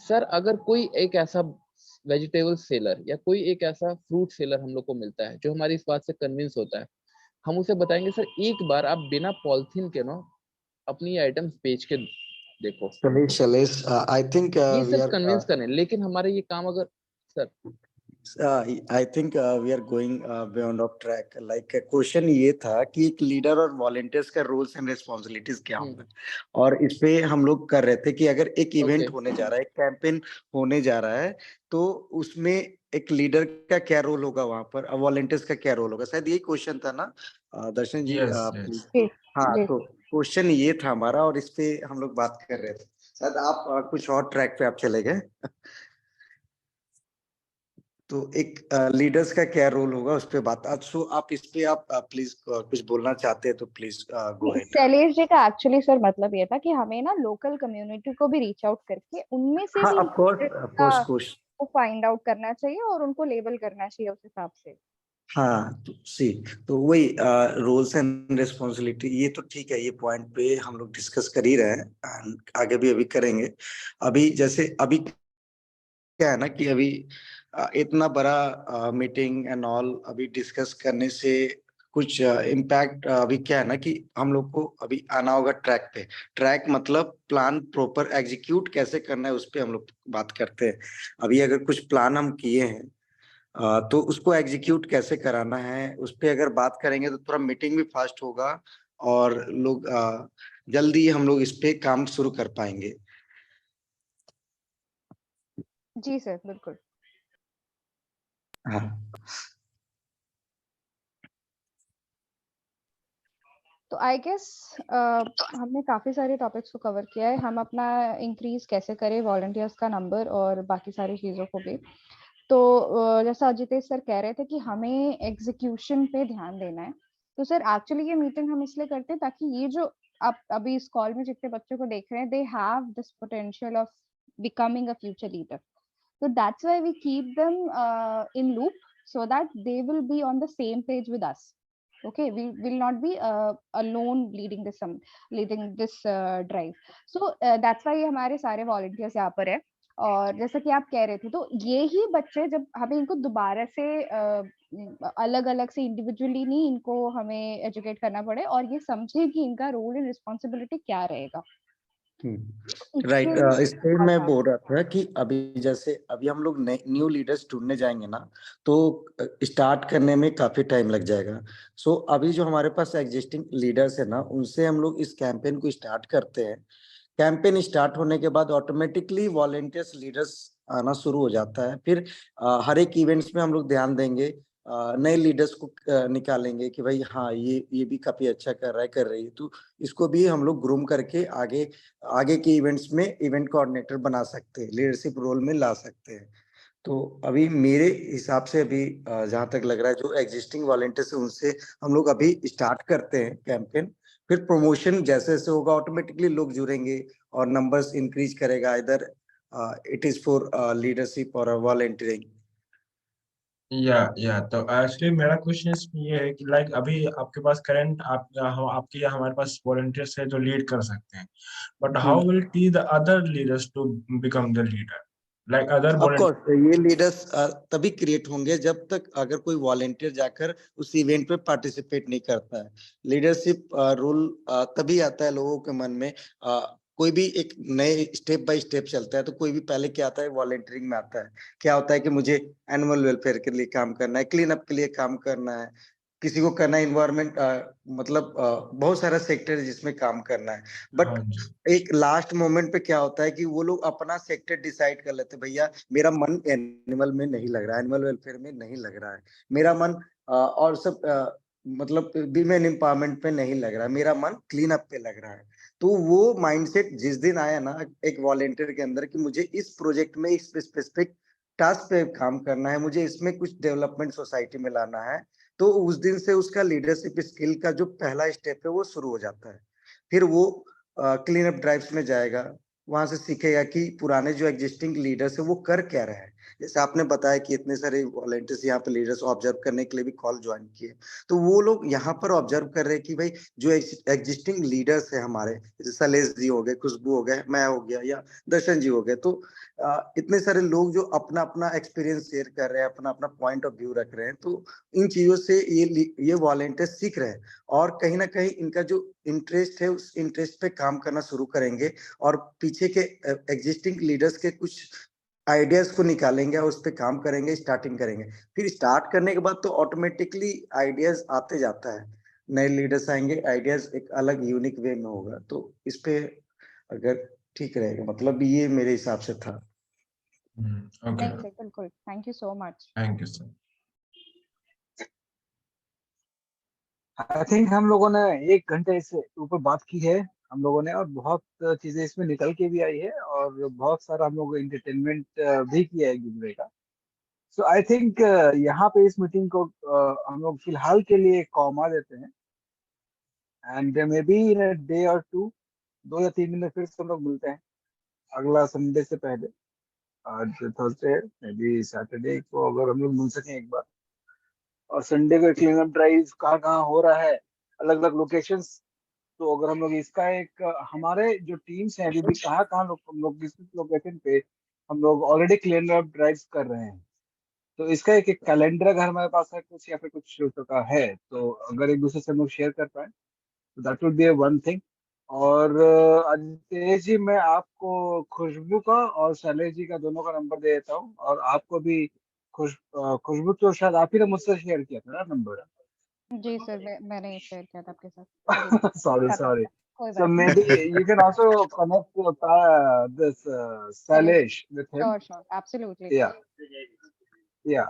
सर, अगर कोई एक ऐसा वेजिटेबल सेलर या कोई एक ऐसा फ्रूट सेलर हम लोग को मिलता है जो हमारी इस बात से कन्विंस होता है, हम उसे बताएंगे सर एक बार आप बिना पॉलिथीन के ना अपनी आइटम्स बेच के देखो। शैलेश, आई थिंक ये वी सिर्फ आर कन्विंस करने, लेकिन हमारे ये काम अगर sir I think we are going beyond of track. Like question ये था कि एक लीडर और वॉलंटियर्स का रोल्स एंड रिस्पॉन्सिबिलिटीज क्या होंगे, और इस पे हम लोग कर रहे थे कि अगर एक इवेंट Okay. होने जा रहा है, एक कैंपेन होने जा रहा है, तो उसमें एक लीडर का क्या रोल होगा, वहां पर वॉलंटियर्स का क्या रोल होगा। शायद यही क्वेश्चन था ना दर्शन जी? Yes, please। yes. जी हाँ, जी तो क्वेश्चन ये था हमारा, और इस पे हम लोग बात कर रहे थे। शायद आप कुछ और ट्रैक पे आप चले गए। तो एक लीडर्स का क्या रोल होगा उस पे बात। सो आप इस पे आप प्लीज कुछ बोलना चाहते हैं तो please go ahead. Shailesh ji का एक्चुअली सर मतलब ये था कि हमें ना लोकल कम्युनिटी को भी रीच आउट करके उनमें से हाँ, भी ऑफ कोर्स leaders ऑफ का कोर्स। को फाइंड आउट करना चाहिए और उनको लेबल करना चाहिए उस हिसाब से। हाँ, तो सी, तो वही रोल्स एंड रिस्पॉन्सिबिलिटी, ये तो ठीक है, ये पॉइंट पे हम लोग डिस्कस कर ही रहे हैं and आगे भी अभी करेंगे। अभी जैसे अभी क्या है ना कि अभी इतना बड़ा मीटिंग एंड ऑल अभी डिस्कस करने से कुछ इम्पैक्ट अभी क्या है ना कि हम लोग को अभी आना होगा ट्रैक पे। ट्रैक मतलब प्लान प्रॉपर एग्जीक्यूट कैसे करना है, उस पे हम लोग बात करते हैं। अभी अगर कुछ प्लान हम किए हैं तो उसको एग्जीक्यूट कैसे कराना है, उस पे अगर बात करेंगे तो थोड़ा मीटिंग भी फास्ट होगा, और लोग जल्दी हम लोग इस पे काम शुरू कर पाएंगे। जी सर बिल्कुल। हाँ, तो आई गेस हमने काफी सारे टॉपिक्स को कवर किया है। हम अपना इंक्रीज कैसे करें वॉलंटियर्स का नंबर और बाकी सारी चीजों को भी। तो जैसा अजितेश सर कह रहे थे कि हमें एग्जीक्यूशन पे ध्यान देना है। तो सर एक्चुअली ये मीटिंग हम इसलिए करते हैं ताकि ये जो आप अभी इस कॉल में जितने बच्चों को देख रहे हैं, they have this potential of becoming a future leader. So that's why we keep them in loop so that they will be on the same page with us. Okay, we will not be alone leading this drive. So that's why हमारे सारे volunteers यहाँ पर है। और जैसा कि आप कह रहे थे, तो ये ही बच्चे जब हमें इनको दोबारा से अलग अलग से इंडिविजुअली नहीं, इनको हमें एजुकेट करना पड़े और ये समझे कि इनका रोल एंड रिस्पॉन्सिबिलिटी क्या रहेगा। राइट। इसके लिए इस पे मैं हाँ बोल रहा था कि अभी जैसे अभी हम लोग न्यू लीडर्स ढूंढने जाएंगे ना, तो स्टार्ट करने में काफी टाइम लग जाएगा। सो अभी जो हमारे पास एग्जिस्टिंग लीडर्स है ना, उनसे हम लोग इस कैंपेन को स्टार्ट करते हैं। कैंपेन स्टार्ट होने के बाद ऑटोमेटिकली वॉलंटियर्स लीडर्स आना शुरू हो जाता है। फिर हर एक इवेंट्स में हम लोग ध्यान देंगे, नए लीडर्स को निकालेंगे कि भाई हाँ, ये भी काफी अच्छा कर रहा है, कर रही है, तो इसको भी हम लोग ग्रूम करके आगे आगे के इवेंट्स में इवेंट कोऑर्डिनेटर बना सकते हैं, लीडरशिप रोल में ला सकते हैं। तो अभी मेरे हिसाब से अभी जहां तक लग रहा है, जो एग्जिस्टिंग वॉलंटियर्स है उनसे हम लोग अभी स्टार्ट करते हैं कैंपेन। फिर प्रमोशन जैसे जैसे होगा ऑटोमेटिकली लोग जुड़ेंगे और नंबर्स इंक्रीज करेगा, इधर इट इज फॉर लीडरशिप और वॉलंटियरिंग। या तो एक्चुअली मेरा क्वेश्चन इसमें ये है कि लाइक अभी आपके पास करंट आपके या हमारे पास वॉलंटियर्स है जो लीड कर सकते हैं, but how will teach the other leaders to become the leader, like other of course ये लीडर्स तभी क्रिएट होंगे जब तक अगर कोई वॉलंटियर जाकर उस इवेंट पे पार्टिसिपेट नहीं करता है। लीडरशिप रोल तभी आता है लोगों के मन में। कोई भी एक नए स्टेप बाय स्टेप चलता है, तो कोई भी पहले क्या आता है, वॉलंटियरिंग में आता है। क्या होता है कि मुझे एनिमल वेलफेयर के लिए काम करना है, क्लीन अप के लिए काम करना है, किसी को करना है इन्वायरमेंट, मतलब बहुत सारा सेक्टर है जिसमें काम करना है। बट हाँ जी, एक लास्ट मोमेंट पे क्या होता है कि वो लोग अपना सेक्टर डिसाइड कर लेते हैं, भैया मेरा मन एनिमल में नहीं लग रहा है, एनिमल वेलफेयर में नहीं लग रहा है, मेरा मन और सब मतलब विमेन एम्पावरमेंट पे नहीं लग रहा है, मेरा मन क्लीन अप पे लग रहा है। तो वो माइंडसेट जिस दिन आया ना एक वॉलंटियर के अंदर कि मुझे इस प्रोजेक्ट में इस स्पेसिफिक टास्क पे काम करना है, मुझे इसमें कुछ डेवलपमेंट सोसाइटी में लाना है, तो उस दिन से उसका लीडरशिप स्किल का जो पहला स्टेप है वो शुरू हो जाता है। फिर वो क्लीन अप ड्राइव्स में जाएगा, वहां से सीखेगा कि पुराने जो एग्जिस्टिंग लीडर्स है वो कर क्या रहे हैं। जैसे आपने बताया कि इतने सारे वॉलंटियर्स यहाँ पे लीडर्स ऑब्जर्व करने के लिए भी कॉल ज्वाइन किए, तो वो लोग यहाँ पर ऑब्जर्व कर रहे हैं कि भाई जो एग्जिस्टिंग लीडर्स है हमारे, जैसे सलेश जी हो गए, खुशबू हो गए, मैं हो गया, या दर्शन जी हो गए, तो इतने सारे लोग जो अपना अपना एक्सपीरियंस शेयर कर रहे हैं, अपना अपना पॉइंट ऑफ व्यू रख रहे हैं, तो इन चीजों से ये वॉलंटियर्स सीख रहे हैं, और कहीं ना कहीं इनका जो इंटरेस्ट है उस इंटरेस्ट पे काम करना शुरू करेंगे, और पीछे के एग्जिस्टिंग लीडर्स के कुछ आइडियाज को निकालेंगे और उस पर काम करेंगे, स्टार्टिंग करेंगे। फिर स्टार्ट करने के बाद तो ऑटोमेटिकली आइडियाज आते जाता है, नए लीडर्स आएंगे, आइडियाज एक अलग यूनिक वे में होगा। तो इस पे अगर ठीक रहेगा, मतलब ये मेरे हिसाब से था। ओके, नहीं सर, बिल्कुल, thank you so much. Thank you sir. I think हम लोगों ने 1 घंटे से ऊपर बात की है हम लोगों ने, और बहुत चीजें इसमें निकल के भी आई है, और बहुत सारा हम लोग एंटरटेनमेंट भी किया है एक दूसरे का। सो आई थिंक यहाँ पे इस मीटिंग को हम लोग फिलहाल के लिए कॉमा देते हैं, and may be in a day और 2 या 3 दिन में फिर से हम लोग मिलते हैं, अगला संडे से पहले। आज थर्सडे है, मे बी सैटरडे को अगर हम लोग मिल सकें एक बार, और संडे को क्लीन अप ड्राइव कहाँ कहाँ हो रहा है, अलग अलग लोकेशंस। तो अगर हम लोग इसका एक हमारे जो टीम्स हैं अभी भी कहाँ कहाँ लोग हम लोग किस लोकेशन पे हम लोग ऑलरेडी क्लीन अप ड्राइव कर रहे हैं, तो इसका एक कैलेंडर अगर हमारे पास है कुछ, या फिर कुछ का है, तो अगर एक दूसरे से हम लोग शेयर कर पाए तो that would be one thing. और तेज जी, मैं आपको खुशबू का और शैलेश जी का दोनों का नंबर दे देता हूँ, और आपको भी खुशबू तो शायद आप ही ने मुझसे शेयर किया था ना नंबर। जी सर, मैंने शेयर किया था आपके साथ। सॉरी sorry, खत्म sorry. था, कोई So बात नहीं। maybe you can also connect this Sailesh with him. Sure sure, absolutely. Yeah, yeah.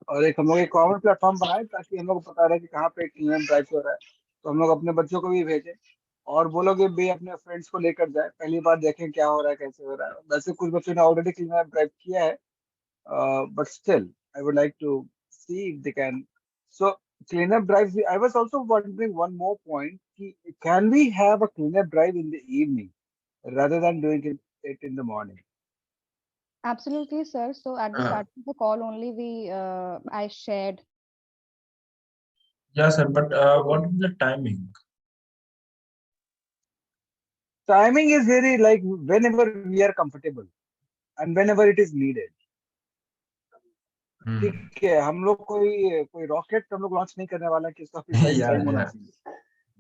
और एक हम लोग एक कॉमन प्लेटफॉर्म बनाए ताकि हम लोग को पता रहे कि कहाँ पे क्लीन ड्राइव हो रहा है, तो हम लोग अपने बच्चों को भी भेजें, और वो लोग भी अपने फ्रेंड्स को लेकर जाए, पहली बार देखें क्या हो रहा है, कैसे हो रहा है। वैसे कुछ बच्चों ने ऑलरेडी क्लीन ड्राइव किया है, but still I would like to see if they can. So cleanup drives, I was also wondering one more point, can we have a cleanup drive in the evening rather than doing it in the morning? Absolutely, sir. So at the start of the call only, I shared. Yeah, sir, but what is the timing? Timing is very like whenever we are comfortable and whenever it is needed. ठीक है, हम लोग कोई रॉकेट हम लोग लॉन्च नहीं करने वाला कि उसका प्रिसाइज Yeah, टाइम होना yeah. चाहिए।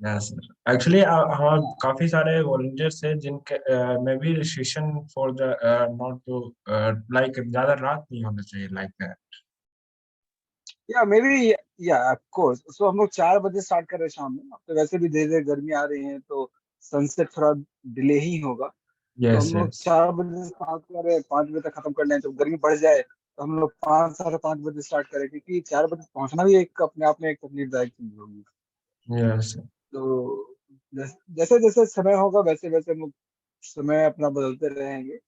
Yes, sir. Actually, हमारे काफी सारे volunteers हैं जिनके में भी restriction for the not to like ज्यादा रात नहीं होना चाहिए like that. या मे बी, या ऑफ कोर्स। सो हम लोग 4 बजे स्टार्ट कर रहे हैं शाम में, अब तो वैसे भी धीरे धीरे गर्मी आ रही है, तो सनसेट थोड़ा डिले ही होगा। तो Yes, हम लोग yes. 4 बजे स्टार्ट कर रहे हैं, 5 बजे तक खत्म कर लें, तो गर्मी बढ़ जाए तो हम लोग 5, 5:30 बजे स्टार्ट करें, क्योंकि 4 बजे पहुंचना भी एक अपने आप में एक तकलीफदायक चीज होगी। Yes, sir. तो जैसे जैसे समय होगा वैसे वैसे हम लोग समय अपना बदलते रहेंगे,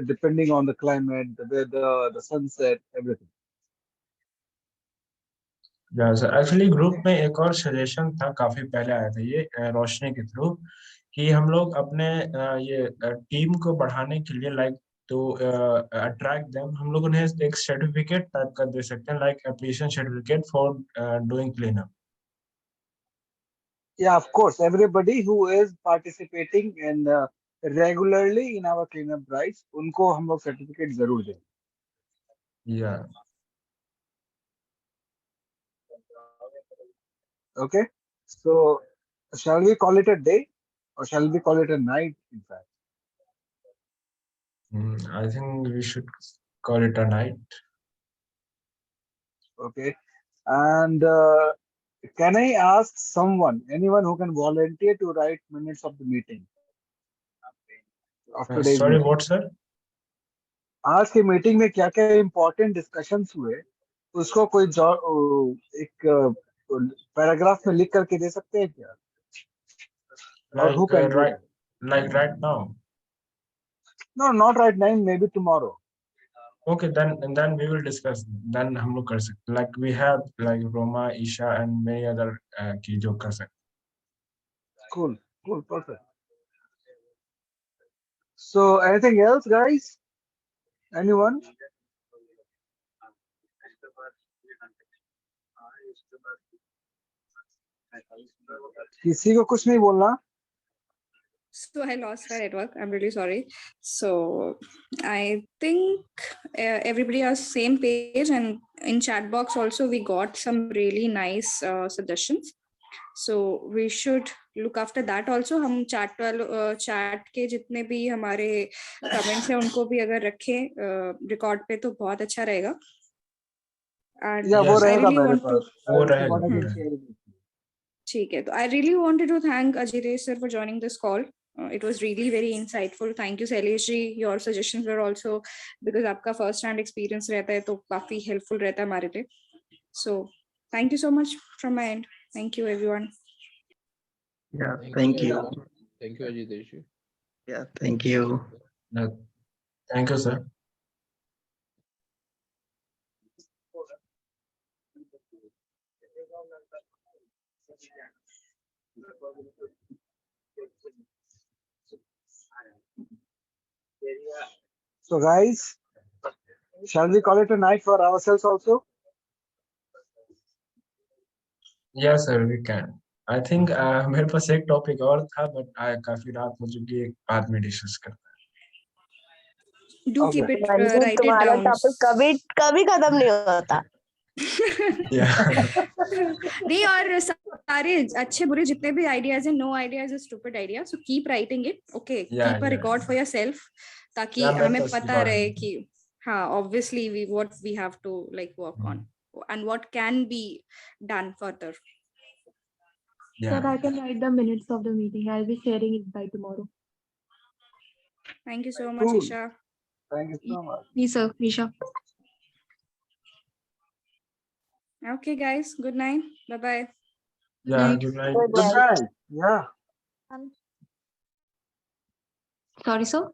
depending on the climate, the weather, the sunset, everything. Yeah, sir. Actually, group में एक और सजेशन था, काफी पहले आया था ये रोशनी के थ्रू, कि हम लोग अपने ये टीम को बढ़ाने के लिए लाइक तो अट्रैक्ट देम, हम लोग उन्हें एक सर्टिफिकेट टाइप का दे सकते हैं, like appreciation certificate for doing clean up. Yeah, of course. Everybody who is participating in regularly in our cleanup drives, उनको हम लोग सर्टिफिकेट जरूर दें। Yeah. Okay. So shall we call it a day, or shall we call it a night? In fact. I think we should call it a night. Okay. And can I ask anyone who can volunteer to write minutes of the meeting, of today's Sorry, meeting? what, sir? आज की मीटिंग में क्या क्या इम्पोर्टेंट डिस्कशंस हुए, उसको कोई एक पैराग्राफ में लिख करके दे सकते हैं क्या? Or who can do that? Right now? No, not right now. Maybe tomorrow. Okay, then we will discuss. Then हम लोग कर सकते, like we have like Roma, Isha and many other की जो कर सकते. Cool, perfect. So anything else, guys? Anyone? किसी को कुछ नहीं बोलना? So I lost my network. I'm really sorry. So I think everybody has same page, and in chat box also we got some really nice suggestions. So we should look after that also. हम chat के जितने भी हमारे comments हैं उनको भी अगर रखें record पे तो बहुत अच्छा रहेगा. And या वो Yes, I रहेगा really मेरे want to. पास वो I रहेगा, wanted to रहेगा. share it. ठीक है, तो I really wanted to thank Ajit sir for joining this call. It was really very insightful. Thank you Shailesh ji. Your suggestions were also, because आपका first hand experience रहता है तो काफी helpful रहता है हमारे लिए. So thank you so much from my end. Thank you everyone. Yeah, thank you. everyone. Thank you, Ajitesh ji. Yeah, thank you. Yeah. Thank you, sir. So guys, shall we call it a night for ourselves also? Yes, sir, we can. I think मेरे पास एक टॉपिक और था, but काफी रात हो चुकी है, बाद में डिस्कस करते Do keep it Manju, write it तुम्हारा down. टॉपिक कभी कभी खत्म नहीं होता. हैं. Yeah. नहीं, और सारे अच्छे बुरे जितने भी ideas हैं, no idea is a stupid idea. So keep writing it. Okay, Yeah, keep a yeah, record for yourself, ताकि Yeah, हमें मेरे पास पता record रहे है. कि हाँ, obviously what we have to like work on and what can be done further. Yeah. Sir, I can write the minutes of the meeting. I'll be sharing it by tomorrow. Thank you so much, Cool. Isha. Thank you so much. Yes, sir, Risha. Okay, guys. Good night. Bye bye. Yeah, Night. good night. Good night. Yeah. Sorry, sir.